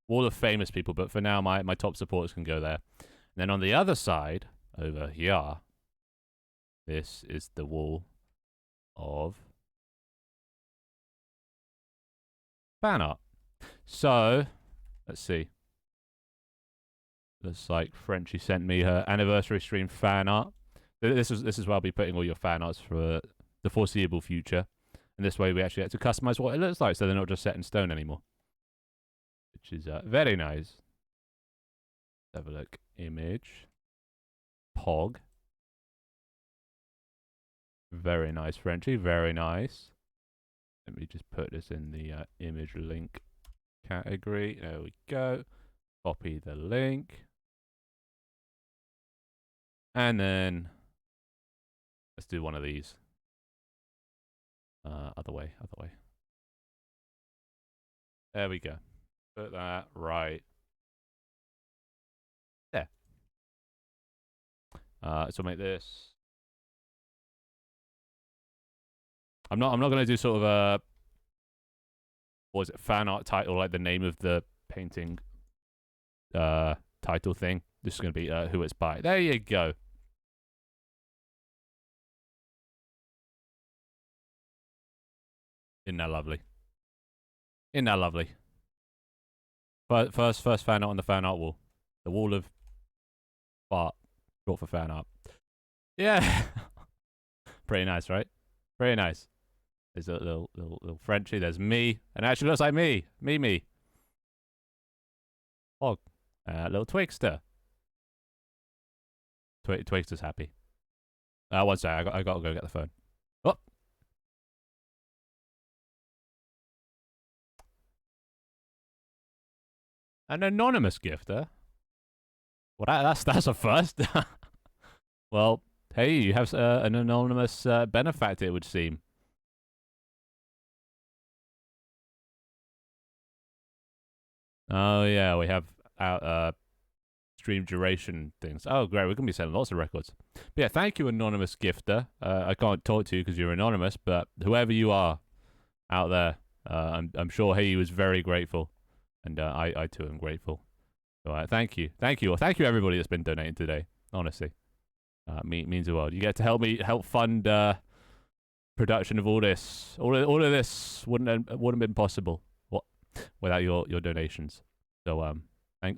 Speaker 1: wall of famous people. But for now, my top supporters can go there. And then on the other side, over here, this is the wall of fan art. So, let's see. Looks like Frenchie sent me her anniversary stream fan art. This is where I'll be putting all your fan arts for the foreseeable future. And this way we actually get to customize what it looks like, so they're not just set in stone anymore. Which is very nice. Let's have a look. Image. Pog. Very nice, Frenchie. Very nice. Let me just put this in the image link category. There we go. Copy the link. And then let's do one of these. Other way. There we go. Put that right there. So make this. I'm not gonna do sort of a what was it, fan art title, like the name of the painting title thing. This is gonna be who it's by. There you go. Isn't that lovely? Isn't that lovely? But first fan art on the fan art wall. The wall of fart. Short for fan art. Yeah. Pretty nice, right? Pretty nice. There's a little Frenchie. There's me. And it actually looks like me. Me. Oh. Little Twixter. Twixter's happy. One sec. I gotta go get the phone. Oh. An anonymous gifter? Well, that's a first. Well, hey, you have an anonymous benefactor, it would seem. Oh, yeah, we have our stream duration things. Oh, great, we're going to be selling lots of records. But yeah, thank you, anonymous gifter. I can't talk to you because you're anonymous, but whoever you are out there, I'm sure he was very grateful. And I too am grateful. So thank you. Thank you. Thank you, everybody that's been donating today. Honestly. Means the world. You get to help fund production of all this. All of this wouldn't have been possible without your donations. So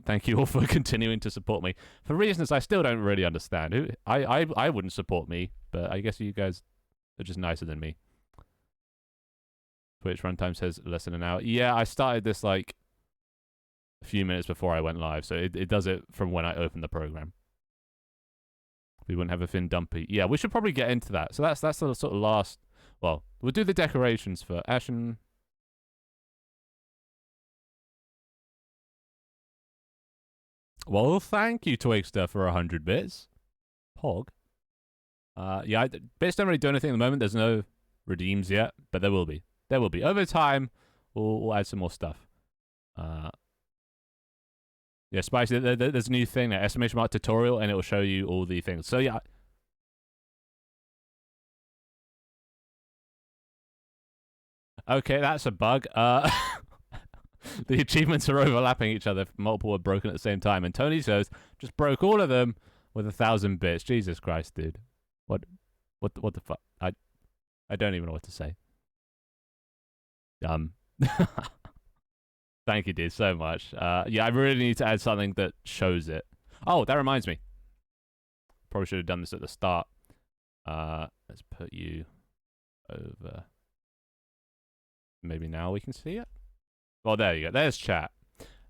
Speaker 1: thank you all for continuing to support me for reasons I still don't really understand. I wouldn't support me, but I guess you guys are just nicer than me. Twitch runtime says less than an hour. Yeah, I started this like a few minutes before I went live, so it does it from when I opened the program. We wouldn't have a Finn Dumpy. Yeah, we should probably get into that. So that's the sort of last. Well, we'll do the decorations for Ashen. Well, thank you, Twigster, for 100 bits. Pog. Yeah, bits don't really do anything at the moment. There's no redeems yet, but there will be. There will be. Over time, we'll add some more stuff. Yeah, Spicy, there's a new thing, an estimation mark tutorial, and it will show you all the things. So, yeah. Okay, that's a bug. The achievements are overlapping each other. Multiple are broken at the same time. And Tony says, just broke all of them with 1,000 bits. Jesus Christ, dude. What the fuck? I don't even know what to say. Thank you, dude, so much. Yeah, I really need to add something that shows it. Oh, that reminds me. Probably should have done this at the start. Let's put you over. Maybe now we can see it. Well, there you go. There's chat.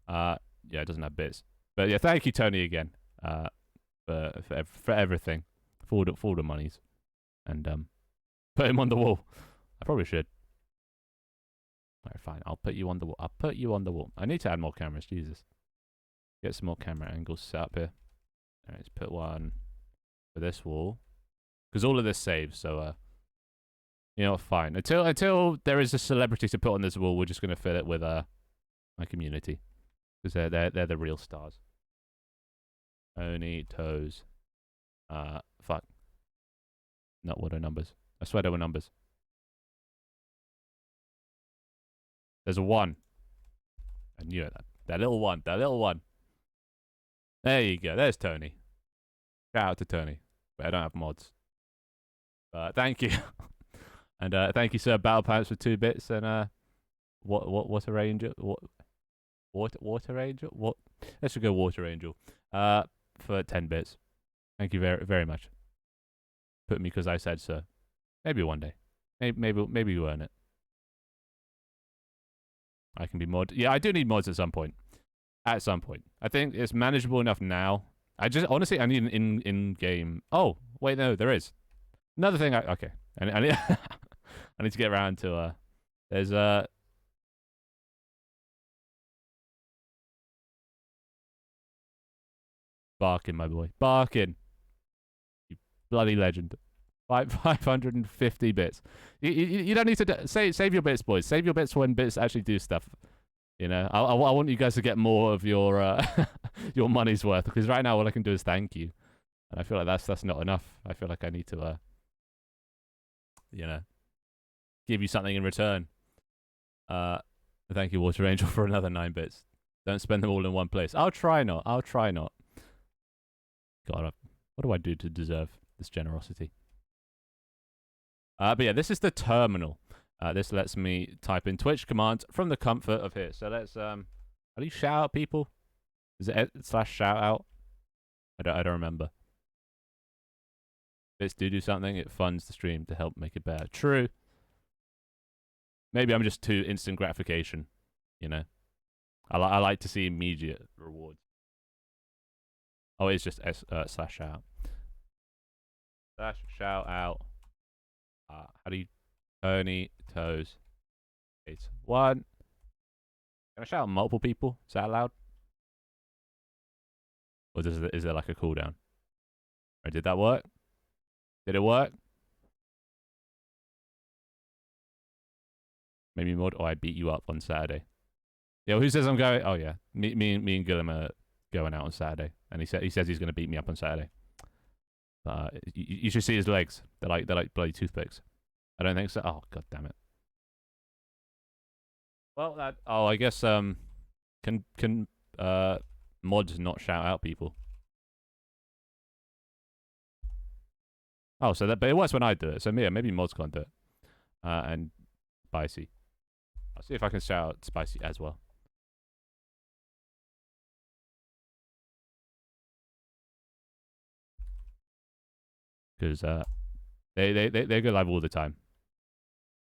Speaker 1: Yeah, it doesn't have bits. But yeah, thank you, Tony, again. For everything. For all the monies. And put him on the wall. I probably should. Alright, fine. I'll put you on the wall. I'll put you on the wall. I need to add more cameras. Jesus. Get some more camera angles set up here. Alright, let's put one for this wall. Because all of this saves, so you know, fine. Until there is a celebrity to put on this wall, we're just gonna fill it with my community. Because they're the real stars. Only toes. Fuck. Not what are numbers. I swear there were numbers. There's a 1. I knew it. That little one. That little one. There you go. There's Tony. Shout out to Tony. But I don't have mods. Thank you. And thank you, Sir Battle Pants, for 2 bits. And Water Angel? Water Angel? What? Let's go Water Angel. For 10 bits. Thank you very, very much. Put me because I said so. Maybe one day. Maybe you earn it. I can be mod. Yeah, I do need mods at some point. At some point. I think it's manageable enough now. Honestly, I need an in-game. Oh, wait, no, there is. Another thing okay. I need, I need to get around to, there's, Barkin, my boy. Barkin. You bloody legend. 550 bits. You don't need to save your bits, boys. Save your bits when bits actually do stuff. You know, I want you guys to get more of your your money's worth, because right now all I can do is thank you, and I feel like that's not enough. I feel like I need to you know, give you something in return. Thank you, Water Angel, for another 9 bits. Don't spend them all in one place. I'll try not. God, what do I do to deserve this generosity? But yeah, this is the terminal. This lets me type in Twitch commands from the comfort of here. So let's how do you shout out people? Is it / shout out? I don't remember. Bits do something. It funds the stream to help make it better. True. Maybe I'm just too instant gratification. You know, I like to see immediate rewards. Oh, it's just / shout out. / shout out. How do you Tony Toes 81? Can I shout out multiple people? Is that allowed? Or is there like a cooldown? Or did that work? Did it work? Maybe mod. Oh, I beat you up on Saturday. Yeah, who says I'm going? Oh yeah, me and Guillem are going out on Saturday, and he says he's going to beat me up on Saturday. You should see his legs. They're like bloody toothpicks. I don't think so. Oh god damn it. Well, I guess can mods not shout out people? Oh, so but it was when I do it. So maybe mods can't do it. And Spicy. I'll see if I can shout out Spicy as well. Because they go live all the time.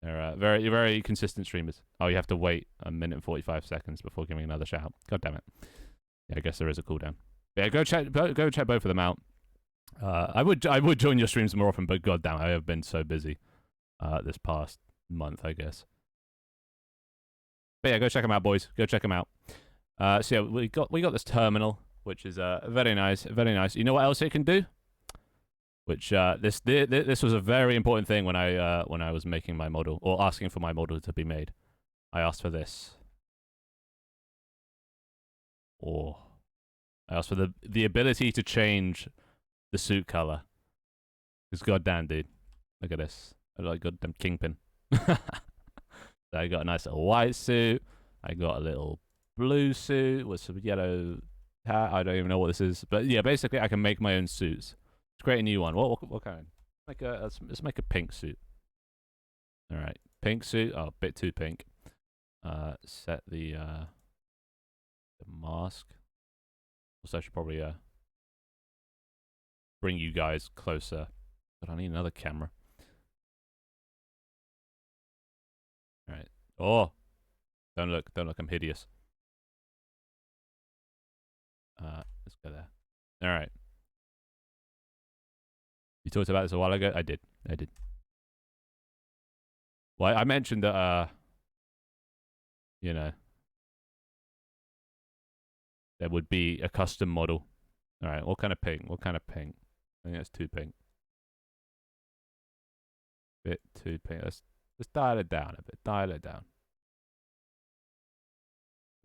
Speaker 1: They're very, very consistent streamers. Oh, you have to wait a minute and 45 seconds before giving another shout. God damn it. Yeah, I guess there is a cooldown. Yeah, go check both of them out. I would join your streams more often, but god damn, I have been so busy this past month, I guess. But yeah, go check them out, boys. Go check them out. So yeah, we got this terminal, which is very nice, very nice. You know what else it can do? Which this was a very important thing when I was making my model or asking for my model to be made. I asked for this. Or I asked for the ability to change the suit color. Because goddamn, dude, look at this. I like goddamn Kingpin. So I got a nice little white suit. I got a little blue suit with some yellow hat. I don't even know what this is, but yeah, basically I can make my own suits. Let's create a new one. What kind? Let's make a pink suit. All right, pink suit. Oh, a bit too pink. Set the mask. Also, I should probably bring you guys closer. But I need another camera. All right. Oh, don't look. I'm hideous. Let's go there. All right. You talked about this a while ago. I did. Well, I mentioned that. You know, there would be a custom model. All right. What kind of pink? I think that's too pink. Bit too pink. Let's dial it down a bit. Dial it down.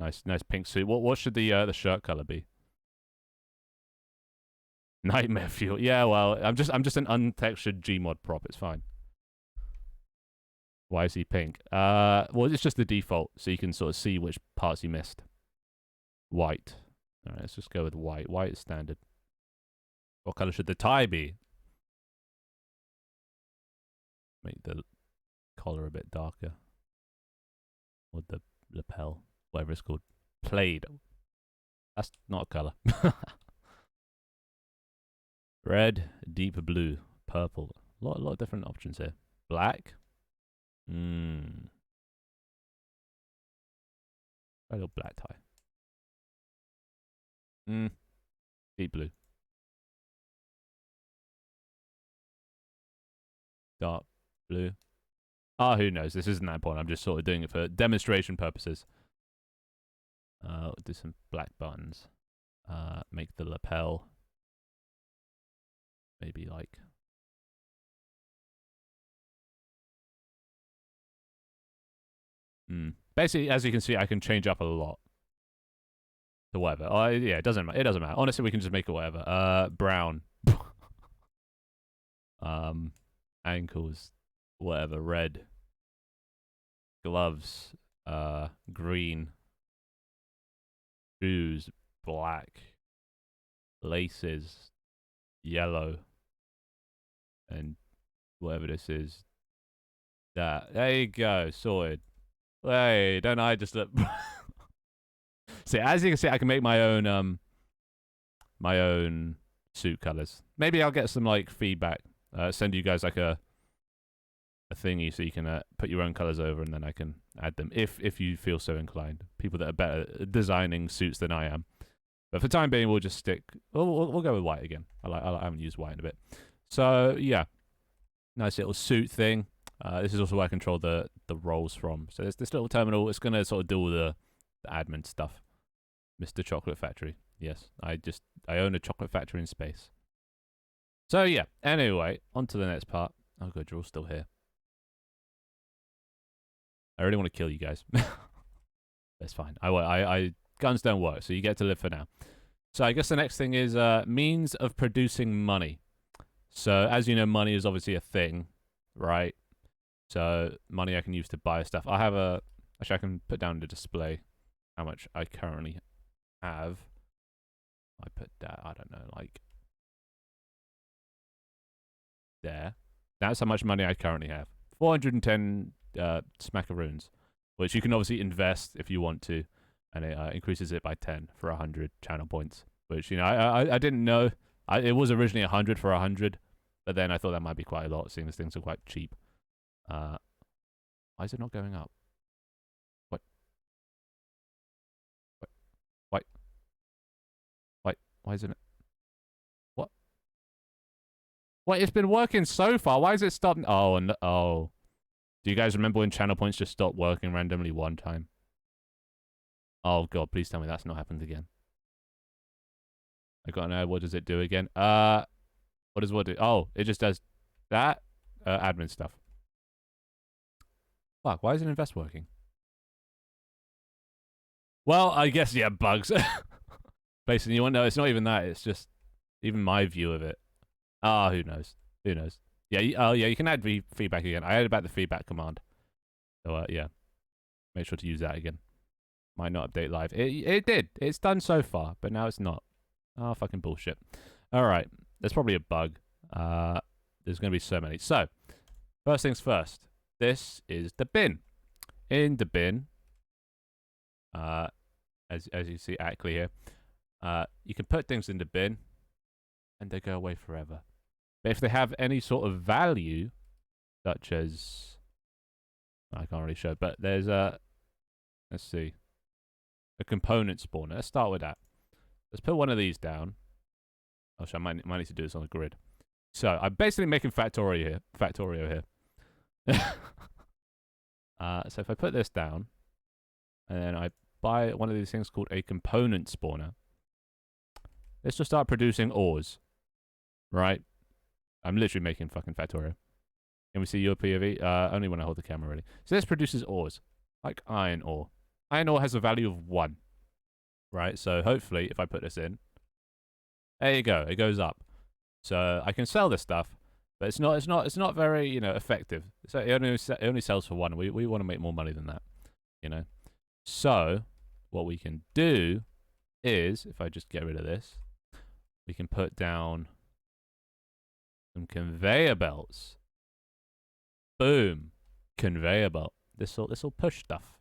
Speaker 1: Nice pink suit. What should the shirt color be? Nightmare fuel. Yeah, well, I'm just an untextured Gmod prop. It's fine. Why is he pink? Well, it's just the default, so you can sort of see which parts you missed. White. All right, let's just go with white. White is standard. What color should the tie be? Make the collar a bit darker. Or the lapel, whatever it's called. Plaid. That's not a color. Red, deep blue, purple. A lot of different options here. Black. A little black tie. Deep blue. Dark blue. Who knows? This isn't that important. I'm just sort of doing it for demonstration purposes. Do some black buttons. Make the lapel. Maybe like basically, as you can see, I can change up a lot to whatever. Yeah, it doesn't matter. Honestly, we can just make it whatever. Brown. Ankles, whatever. Red. Gloves. Green. Shoes. Black. Laces. Yellow. And whatever this is. That. There you go. Sorted. Hey, don't I just look... See, as you can see, I can make my own suit colors. Maybe I'll get some like feedback. Send you guys like a thingy so you can put your own colors over, and then I can add them if you feel so inclined. People that are better at designing suits than I am. But for the time being, we'll just stick. We'll go with white again. I haven't used white in a bit. So yeah, nice little suit thing. This is also where I control the roles from. So there's this little terminal. It's gonna sort of do all the admin stuff. Mr. Chocolate Factory. Yes, I own a chocolate factory in space. So yeah. Anyway, on to the next part. Oh god, you're all still here. I really want to kill you guys. That's fine. I guns don't work, so you get to live for now. So I guess the next thing is means of producing money. So as you know, money is obviously a thing, right? So money I can use to buy stuff. I have a actually I can put down the display how much I currently have. I put that, I don't know, like there. That's how much money I currently have. 410 smackaroons, which you can obviously invest if you want to, and it increases it by 10 for 100 channel points. Which, you know, I didn't know. It was originally 100 for 100, but then I thought that might be quite a lot, seeing as things are quite cheap. Why is it not going up? What? What? Why? Why isn't it? What? What? It's been working so far. Why is it stopped? Oh, no. Oh. Do you guys remember when channel points just stopped working randomly one time? Oh, God. Please tell me that's not happened again. I gotta know. What does it do again? What does what do? Oh, it just does that. Admin stuff. Fuck, why isn't invest working? Well, I guess, yeah, bugs. Basically, you want to know, it's not even that. It's just even my view of it. Ah, who knows? Who knows? Yeah, oh, yeah, you can add feedback again. I heard about the feedback command. So, yeah. Make sure to use that again. Might not update live. It did. It's done so far, but now it's not. Oh, fucking bullshit. All right. There's probably a bug. There's going to be so many. So, first things first. This is the bin. In the bin, as you see actually here, you can put things in the bin, and they go away forever. But if they have any sort of value, such as I can't really show, but there's let's see, a component spawner. Let's start with that. Let's put one of these down. Actually, I might need to do this on a grid. So I'm basically making Factorio here. So if I put this down, and then I buy one of these things called a component spawner, let's just start producing ores, right? I'm literally making fucking Factorio. Can we see your POV? Only when I hold the camera, really. So this produces ores, like iron ore. Iron ore has a value of 1, right? So hopefully, if I put this in, there you go, it goes up. So I can sell this stuff, but it's not very, you know, effective. So it only sells for 1. We want to make more money than that, you know. So what we can do is, if I just get rid of this, we can put down some conveyor belts. Boom, conveyor belt. This will push stuff.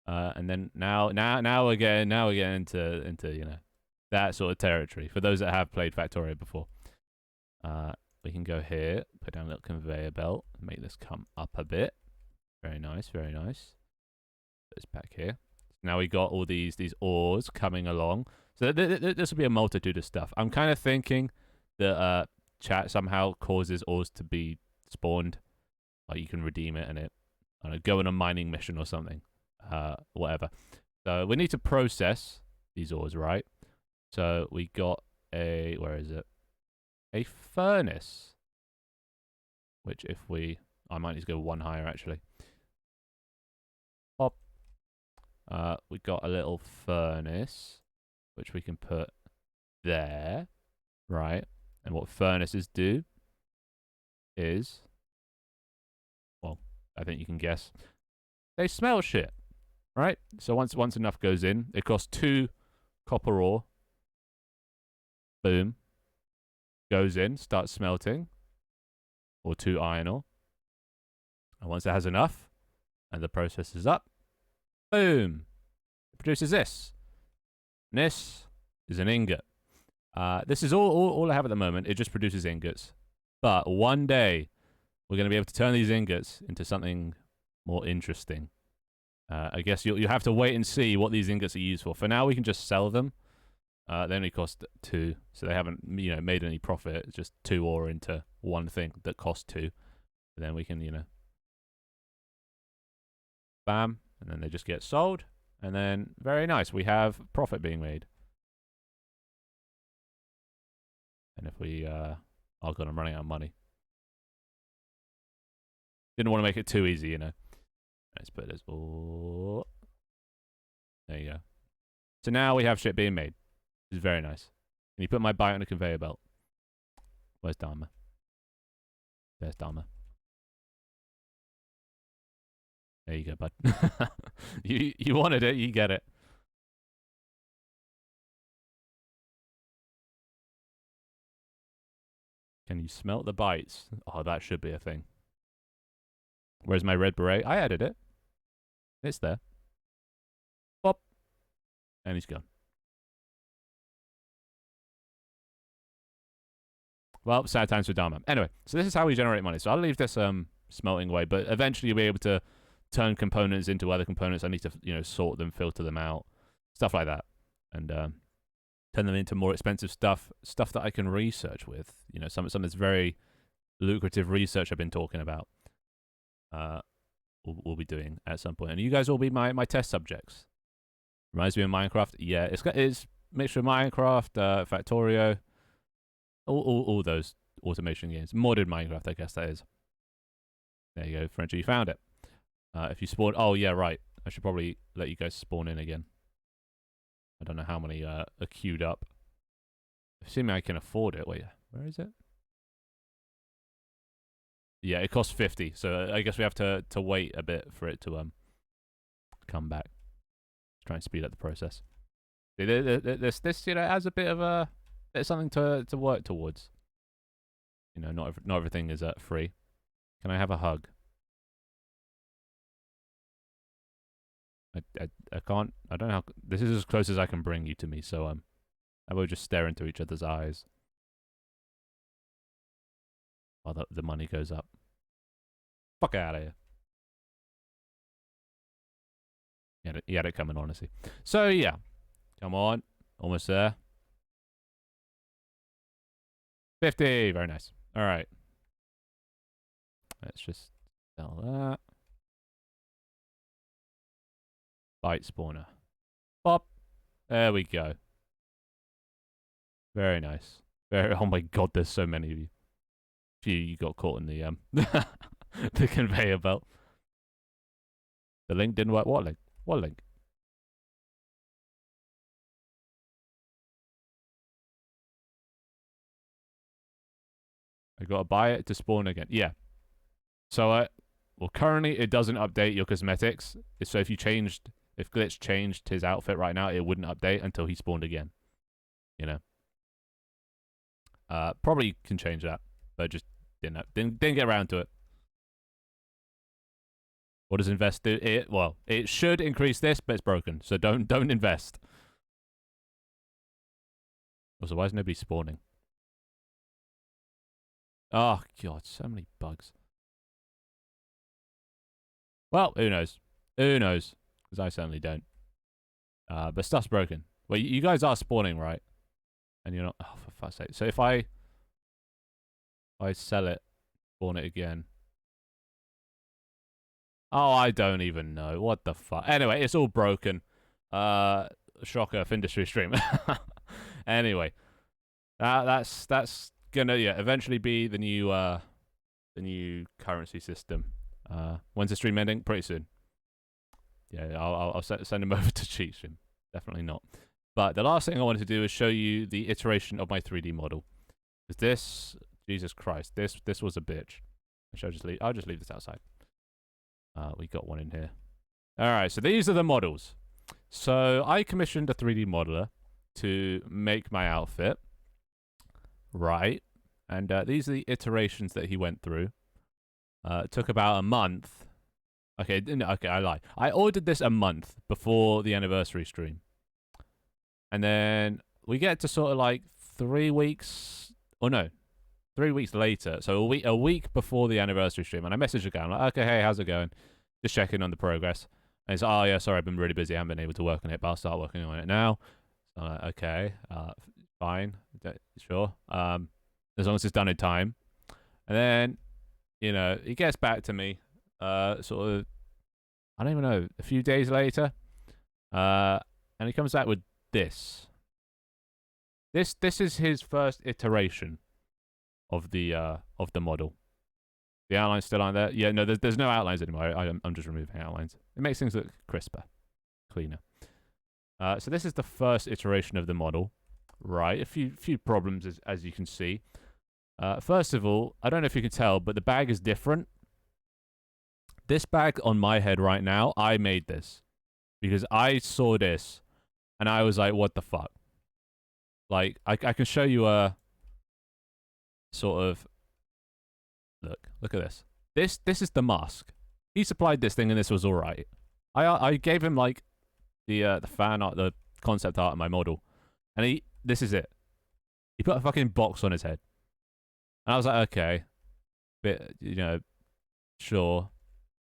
Speaker 1: And then now we're getting into you know, that sort of territory for those that have played Factorio before. We can go here, put down a little conveyor belt, make this come up a bit. Very nice, very nice. Put this back here. Now we got all these ores coming along. So this will be a multitude of stuff. I'm kind of thinking that chat somehow causes ores to be spawned. Like you can redeem it and it, I don't know, go on a mining mission or something. Whatever. So we need to process these ores, right? So we got a, where is it? A furnace. Which if we, I might need to go 1 higher actually. Pop. We got a little furnace, which we can put there, right? And what furnaces do is, well, I think you can guess. They smell shit, right? So once enough goes in, it costs 2 copper ore. Boom. Goes in, starts smelting. Or 2 iron ore. And once it has enough, and the process is up, boom. It produces this. And this is an ingot. This is all I have at the moment. It just produces ingots. But one day, we're going to be able to turn these ingots into something more interesting. I guess you'll have to wait and see what these ingots are used for. For now, we can just sell them. They only cost 2, so they haven't, you know, made any profit. It's just 2 ore into one thing that costs 2. And then we can, you know, bam, and then they just get sold. And then, very nice, we have profit being made. And if we, oh god, I'm running out of money. Didn't want to make it too easy, you know. Let's put this. Oh, there you go. So now we have shit being made. Which is very nice. Can you put my bite on a conveyor belt? Where's Dharma? There's Dharma. There you go, bud. you wanted it, you get it. Can you smelt the bites? Oh, that should be a thing. Where's my red beret? I added it. It's there. Pop. And he's gone. Well, sad times for Dharma. Anyway, so this is how we generate money. So I'll leave this smelting away, but eventually you'll be able to turn components into other components. I need to, you know, sort them, filter them out, stuff like that, and turn them into more expensive stuff that I can research with. You know, some of this very lucrative research I've been talking about. We'll be doing at some point, and you guys will be my test subjects. Reminds me of Minecraft. Yeah, it's mixture of Minecraft, Factorio, all those automation games. Modded Minecraft, I guess that is. There you go, Frenchie, you found it. If you spawn, oh yeah, right. I should probably let you guys spawn in again. I don't know how many are queued up. Assuming I can afford it. Wait, where is it? Yeah, it costs 50, so I guess we have to wait a bit for it to come back. Try and speed up the process. This you know has a bit of something to work towards. You know, not everything is free. Can I have a hug? I can't. I don't know how. This is as close as I can bring you to me. So I will just stare into each other's eyes while the money goes up. Fuck out of here. You had it coming, honestly. So yeah, come on, almost there. 50, very nice. All right, let's just sell that. Bite spawner. Pop. There we go. Very nice. Oh my god, there's so many of you. You got caught in the the conveyor belt. The link didn't work. What link? What link? I gotta buy it to spawn again. Yeah. So well, currently it doesn't update your cosmetics. So if Glitch changed his outfit right now, it wouldn't update until he spawned again. You know. Probably can change that, but just didn't get around to it. What does invest do? It should increase this, but it's broken. So don't invest. Also, why is nobody spawning? Oh god, so many bugs. Well, who knows? Who knows? Because I certainly don't. But stuff's broken. Well, you guys are spawning, right? And you're not. Oh, for fuck's sake! So if I sell it, spawn it again. Oh, I don't even know. What the fuck? Anyway, it's all broken. Shocker, Findustry stream. Anyway, that's gonna eventually be the new currency system. When's the stream ending? Pretty soon. Yeah, I'll send him over to cheat stream. Definitely not. But the last thing I wanted to do is show you the iteration of my 3D model. Because this, Jesus Christ, this was a bitch. I'll just leave this outside. We got one in here. All right, so these are the models. So I commissioned a 3D modeler to make my outfit. Right. And these are the iterations that he went through. It took about a month. Okay, I lied. I ordered this a month before the anniversary stream. And then we get to sort of like 3 weeks. Oh, no. 3 weeks later. So a week before the anniversary stream. And I messaged the guy. I'm like, okay, hey, how's it going? Just checking on the progress. And he's like, oh, yeah, sorry, I've been really busy. I haven't been able to work on it, but I'll start working on it now. So I'm like, okay, fine. Sure. As long as it's done in time. And then, you know, he gets back to me, sort of, I don't even know, a few days later. And he comes back with this. this is his first iteration of the model. The outlines still aren't there. Yeah, no, there's no outlines anymore. I'm just removing outlines. It makes things look crisper, cleaner. So this is the first iteration of the model, right? A few problems as you can see. First of all, I don't know if you can tell, but the bag is different. This bag on my head right now, I made this because I saw this and I was like, what the fuck? Like, I can show you a sort of look at this. This is the mask. He supplied this thing and this was all right. I gave him like the fan art, the concept art of my model, and this is it. He put a fucking box on his head, and I was like, okay, bit, sure.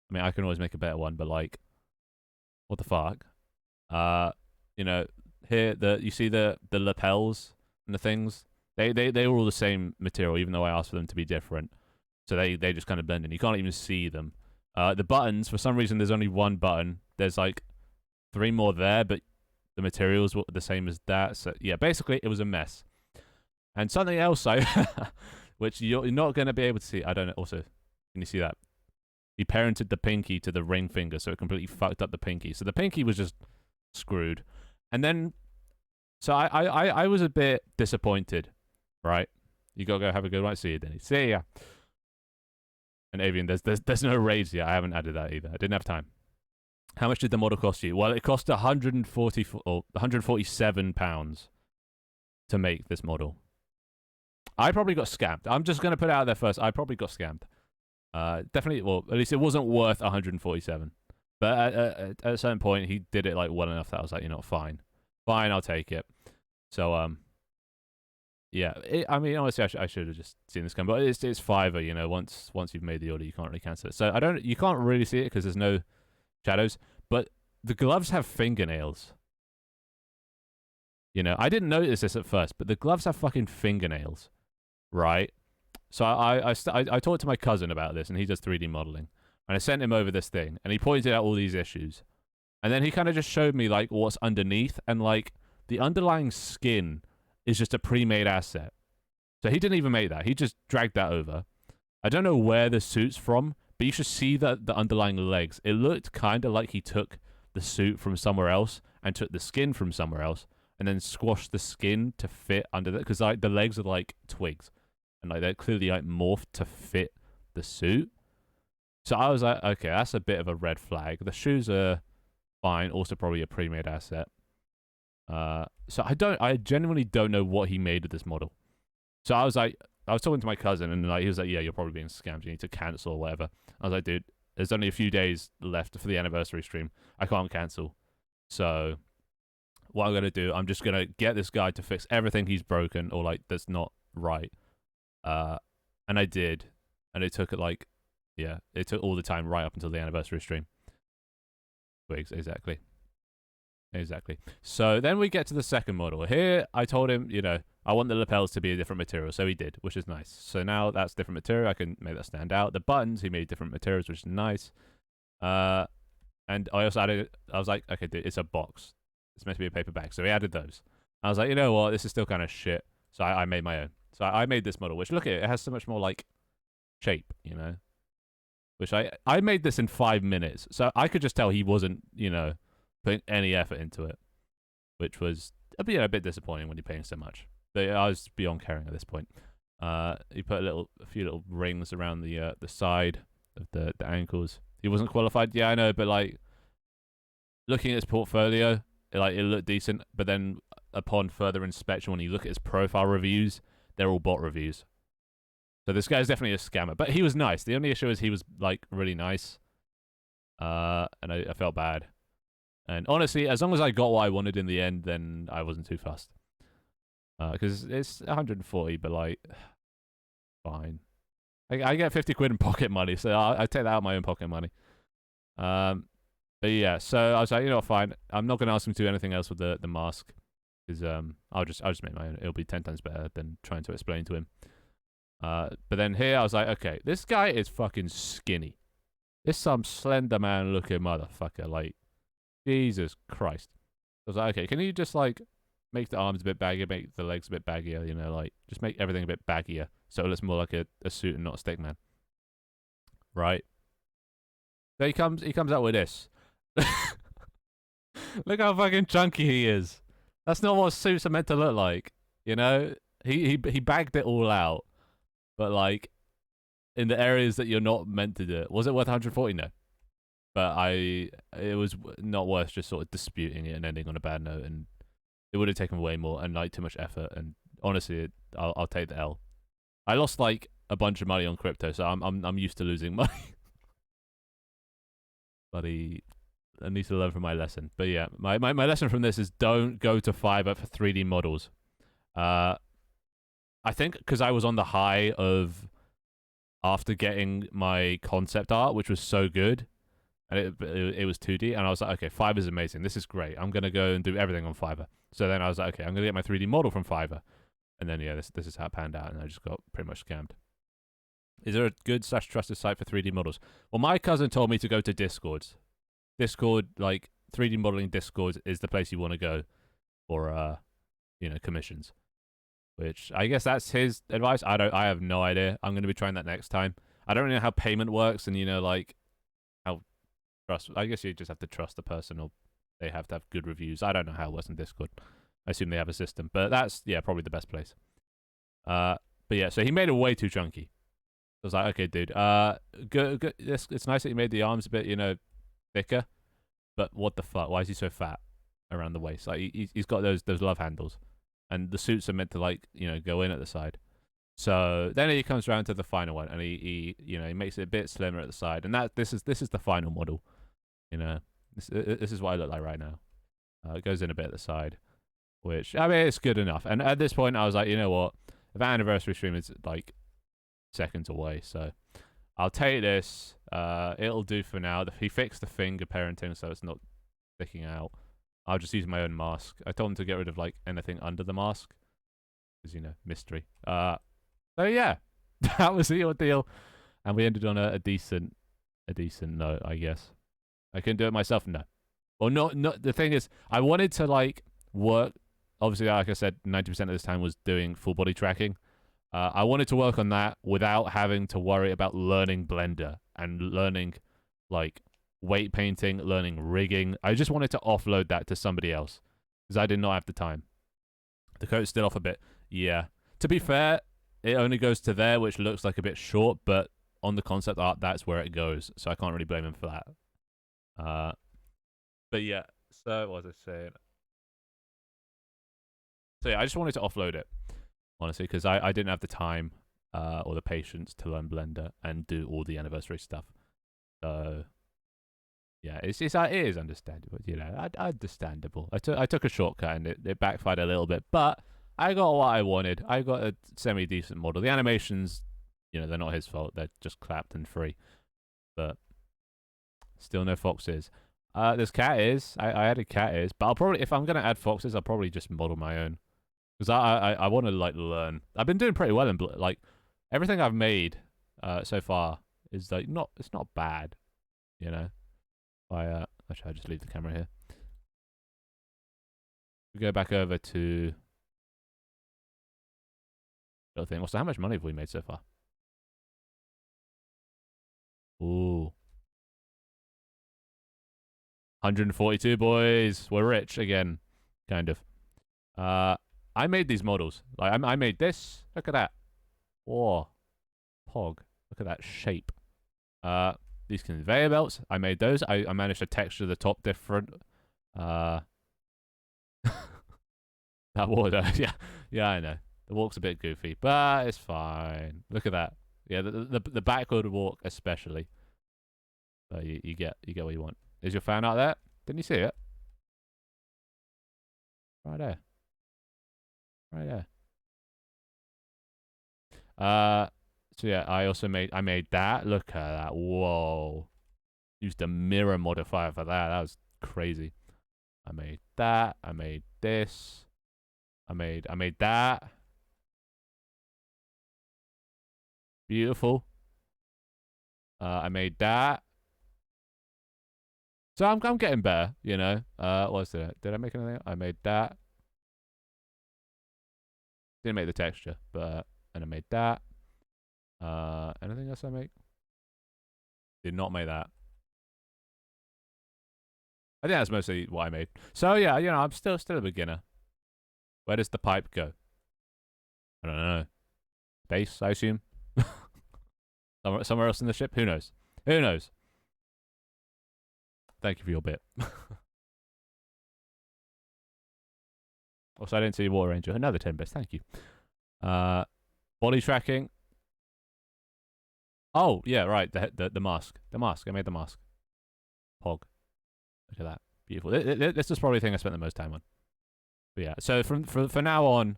Speaker 1: I mean, I can always make a better one, but like, what the fuck? Here you see the lapels and the things. They were all the same material, even though I asked for them to be different. So they just kind of blend in. You can't even see them. The buttons, for some reason, there's only one button. There's like 3 more there, but the materials were the same as that. So yeah, basically it was a mess. And something else which you're not going to be able to see. I don't know. Also, can you see that? He parented the pinky to the ring finger, so it completely fucked up the pinky. So the pinky was just screwed. And then, so I was a bit disappointed, right? You gotta go have a good one. See you, Denny. See ya. And Avian, there's no raids yet. I haven't added that either. I didn't have time. How much did the model cost you? Well, it cost £147 to make this model. I probably got scammed. I'm just gonna put it out there first. I probably got scammed. Definitely. Well, at least it wasn't worth 147. But at a certain point, he did it like well enough that I was like, fine, I'll take it. So yeah. I mean, honestly, I should have just seen this come, but it's $5. Once you've made the order, you can't really cancel it. So you can't really see it because there's no shadows. But the gloves have fingernails. I didn't notice this at first, but the gloves have fucking fingernails, right? So I talked to my cousin about this, and he does 3D modeling. And I sent him over this thing, and he pointed out all these issues. And then he kind of just showed me, like, what's underneath, and, like, the underlying skin is just a pre-made asset. So he didn't even make that. He just dragged that over. I don't know where the suit's from, but you should see the underlying legs. It looked kind of like he took the suit from somewhere else and took the skin from somewhere else and then squashed the skin to fit under that. Because, like, the legs are, like, twigs. And, like, they're clearly, like, morphed to fit the suit. So I was like, okay, that's a bit of a red flag. The shoes are fine, also probably a pre-made asset. So I genuinely don't know what he made of this model. So I was talking to my cousin, and like he was like, yeah, you're probably being scammed. You need to cancel or whatever. I was like, dude, there's only a few days left for the anniversary stream. I can't cancel. So what I'm gonna do, I'm just gonna get this guy to fix everything he's broken or like that's not right. And I did, and it took it took all the time right up until the anniversary stream. Exactly. So then we get to the second model. Here, I told him, I want the lapels to be a different material. So he did, which is nice. So now that's different material. I can make that stand out. The buttons, he made different materials, which is nice. And I also added, I was like, okay, dude, it's a box. It's meant to be a paper bag. So he added those. I was like, you know what? This is still kind of shit. So I made my own. So I made this model, which look at it. It has so much more like shape, Which I made this in 5 minutes. So I could just tell he wasn't, putting any effort into it, which was a bit disappointing when you're paying so much. But I was beyond caring at this point. He put a few little rings around the side of the ankles. He wasn't qualified. Yeah, I know, but like looking at his portfolio, it looked decent. But then upon further inspection, when you look at his profile reviews, they're all bot reviews. So this guy's definitely a scammer. But he was nice. The only issue is he was like really nice. And I felt bad. And honestly, as long as I got what I wanted in the end, then I wasn't too fussed. Because it's 140, but like, fine. I get 50 quid in pocket money, so I take that out of my own pocket money. But yeah, so I was like, fine. I'm not going to ask him to do anything else with the mask. Because I'll just make my own. It'll be 10 times better than trying to explain to him. But then here I was like, okay, this guy is fucking skinny. This some slender man looking motherfucker. Like, Jesus Christ. I was like, okay, can you just like make the arms a bit baggier, make the legs a bit baggier, you know, like just make everything a bit baggier so it looks more like a suit and not a stickman. Right? So he comes out with this. Look how fucking chunky he is. That's not what suits are meant to look like. You know? He bagged it all out. But like in the areas that you're not meant to do it. Was it worth 140? No. But it was not worth just sort of disputing it and ending on a bad note, and it would have taken way more and like too much effort, and honestly I'll take the L. I lost like a bunch of money on crypto, so I'm used to losing money. Buddy, I need to learn from my lesson. But yeah, my lesson from this is don't go to Fiverr for 3D models. I think because I was on the high of after getting my concept art, which was so good, and it was 2D, and I was like, okay, Fiverr is amazing. This is great. I'm gonna go and do everything on Fiverr. So then I was like, okay, I'm gonna get my 3D model from Fiverr, and then yeah, this is how it panned out, and I just got pretty much scammed. Is there a good / trusted site for 3D models? Well, my cousin told me to go to Discord. Discord, like 3D modeling Discord, is the place you want to go for commissions. Which I guess that's his advice. I have no idea. I'm gonna be trying that next time. I don't really know how payment works, and like how trust. I guess you just have to trust the person, or they have to have good reviews. I don't know how it works in Discord. I assume they have a system, but that's probably the best place. But yeah, so he made it way too chunky. I was like, okay, dude. Good. It's nice that you made the arms a bit, thicker, but what the fuck? Why is he so fat around the waist? Like he's got those love handles, and the suits are meant to like go in at the side. So then he comes around to the final one, and he makes it a bit slimmer at the side, and this is the final model. This is what I look like right now. It goes in a bit at the side, which I mean it's good enough. And at this point, I was like, you know what? If our anniversary stream is like seconds away, so I'll take this. It'll do for now. He fixed the finger parenting, so it's not sticking out. I'll just use my own mask. I told him to get rid of like anything under the mask, because mystery. So yeah, that was the ordeal, and we ended on a decent note, I guess. I couldn't do it myself. No. Well, not. The thing is, I wanted to like work. Obviously, like I said, 90% of this time was doing full body tracking. I wanted to work on that without having to worry about learning Blender and learning like weight painting, learning rigging. I just wanted to offload that to somebody else because I did not have the time. The coat's still off a bit. Yeah. To be fair, it only goes to there, which looks like a bit short, but on the concept art, that's where it goes. So I can't really blame him for that. But yeah, so what was I saying? So yeah, I just wanted to offload it, honestly, because I didn't have the time or the patience to learn Blender and do all the anniversary stuff. So yeah, it is understandable, understandable. I took a shortcut and it backfired a little bit, but I got what I wanted. I got a semi-decent model. The animations, they're not his fault. They're just clapped and free. But still no foxes. There's cat ears. I added cat ears, but I'll probably, if I'm going to add foxes, I'll probably just model my own. Because I want to, like, learn. I've been doing pretty well in, like, everything I've made so far is, like, it's not bad, actually, I'll just leave the camera here. We go back over to the other thing. So how much money have we made so far? Ooh. 142, boys. We're rich again, kind of. I made these models. Like, I made this. Look at that. Whoa. Pog. Look at that shape. These conveyor belts. I made those. I managed to texture the top different. That water. Yeah, I know. The walk's a bit goofy, but it's fine. Look at that. Yeah, the backward walk especially. So you get what you want. Is your fan out there? Didn't you see it? Right there. Right there. So yeah, I made that. Look at that. Whoa. Used a mirror modifier for that. That was crazy. I made that. I made this. I made that. Beautiful. I made that. So I'm getting better, What was it? Did I make anything? I made that. Didn't make the texture, but and I made that. Anything else I make? Did not make that. I think that's mostly what I made. So yeah, you know, I'm still a beginner. Where does the pipe go? I don't know. Base, I assume. Somewhere else in the ship. Who knows? Who knows? Thank you for your bit. Also, I didn't see Water Ranger. Another 10 bits. Thank you. Body tracking. Oh yeah, right. The mask. The mask. I made the mask. Pog. Look at that. Beautiful. This is probably the thing I spent the most time on. But yeah. So for now on,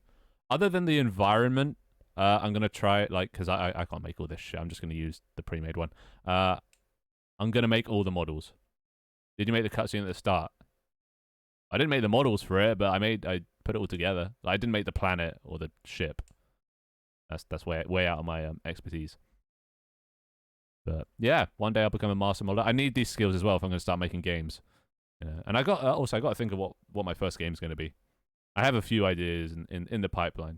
Speaker 1: other than the environment, I'm gonna try it because I can't make all this shit. I'm just gonna use the pre-made one. I'm gonna make all the models. Did you make the cutscene at the start? I didn't make the models for it, but I put it all together. I didn't make the planet or the ship. That's way out of my expertise. But yeah, one day I'll become a master modeler. I need these skills as well if I'm going to start making games. And I got to think of what my first game is going to be. I have a few ideas in the pipeline.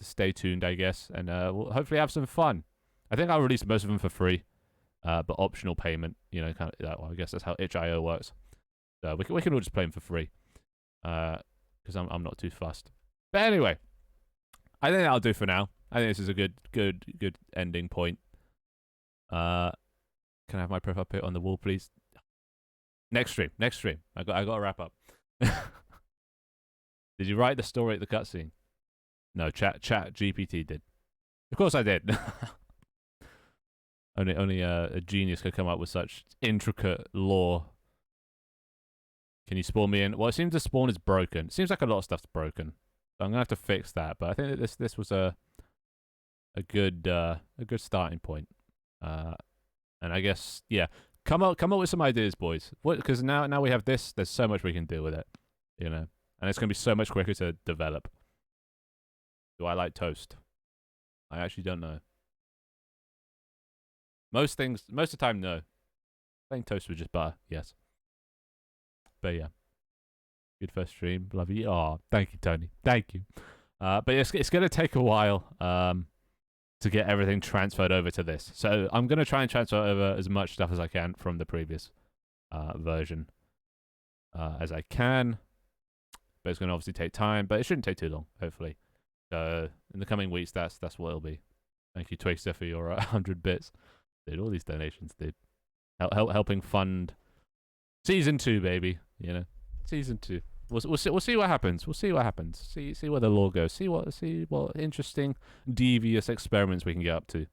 Speaker 1: Stay tuned, I guess, and we'll hopefully have some fun. I think I'll release most of them for free, but optional payment. You know, kind of. Well, I guess that's how itch.io works. So we can all just play them for free, because I'm not too fussed. But anyway, I think that'll do for now. I think this is a good ending point. Can I have my profile pic on the wall, please? Next stream. I got to wrap up. Did you write the story at the cutscene? No, chat GPT did. Of course I did. only a genius could come up with such intricate lore. Can you spawn me in? Well, it seems the spawn is broken. It seems like a lot of stuff's broken. So I'm gonna have to fix that. But I think that this was a good starting point. And I guess yeah, come up with some ideas, boys. Because now we have this. There's so much we can do with it, you know, and it's gonna be so much quicker to develop. Do I like toast? I actually don't know. Most of the time, no. Plain toast with just butter, yes. But yeah, good first stream. Love you. Oh, thank you, Tony. Thank you. But it's gonna take a while to get everything transferred over to this. So I'm gonna try and transfer over as much stuff as I can from the previous version as I can. But it's gonna obviously take time. But it shouldn't take too long, hopefully. So in the coming weeks, that's what it'll be. Thank you, Twixter, for your 100 bits. Dude, all these donations, dude. Helping fund Season 2, baby. You know, Season 2. We'll see what happens. We'll see what happens. See where the lore goes. See what interesting, devious experiments we can get up to,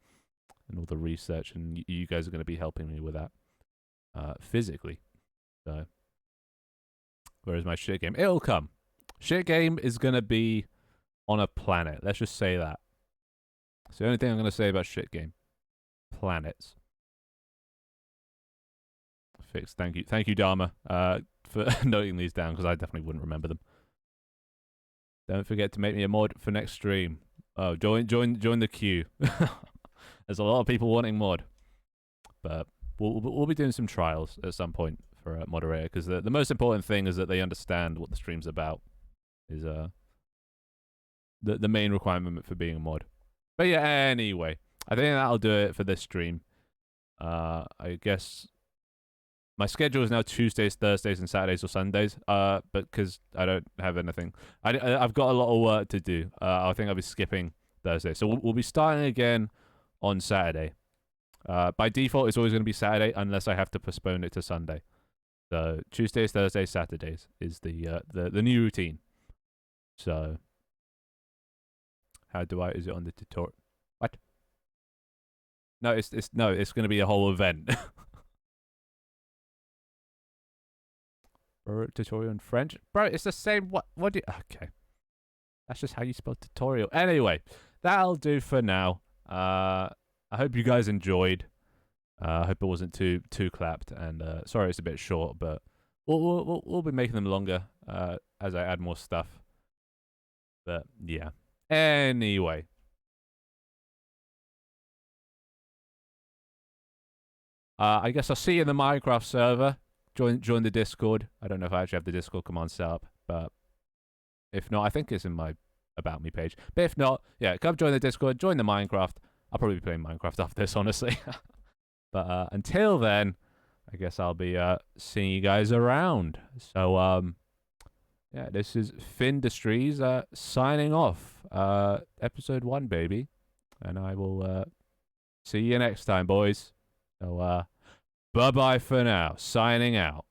Speaker 1: and all the research. And you guys are going to be helping me with that, physically. So, where is my shit game? It'll come. Shit game is going to be on a planet. Let's just say that. It's the only thing I'm going to say about shit game. Planets. Fixed. Thank you, Dharma, for noting these down, because I definitely wouldn't remember them. Don't forget to make me a mod for next stream. Oh, join the queue. There's a lot of people wanting mod, but we'll be doing some trials at some point for a moderator, because the most important thing is that they understand what the stream's about. Is the main requirement for being a mod. But yeah, anyway, I think that'll do it for this stream. I guess my schedule is now Tuesdays, Thursdays, and Saturdays or Sundays. But because I don't have anything, I've got a lot of work to do. I think I'll be skipping Thursday, so we'll be starting again on Saturday. By default, it's always going to be Saturday unless I have to postpone it to Sunday. So Tuesdays, Thursdays, Saturdays is the new routine. So how do I? Is it on the tutorial? What? No, it's going to be a whole event. Tutorial in French, bro. It's the same. What do you? Okay, that's just how you spell tutorial. Anyway, that'll do for now. I hope you guys enjoyed. I hope it wasn't too clapped. And sorry, it's a bit short, but we'll be making them longer as I add more stuff. But yeah. Anyway. I guess I'll see you in the Minecraft server. Join the Discord. I don't know if I actually have the Discord command set up, but If not, I think it's in my About Me page. But if not, yeah, come join the Discord, join the Minecraft. I'll probably be playing Minecraft after this, honestly. But until then, I guess I'll be seeing you guys around. So yeah, this is Findustries signing off. Episode 1, baby. And I will see you next time, boys. So bye-bye for now. Signing out.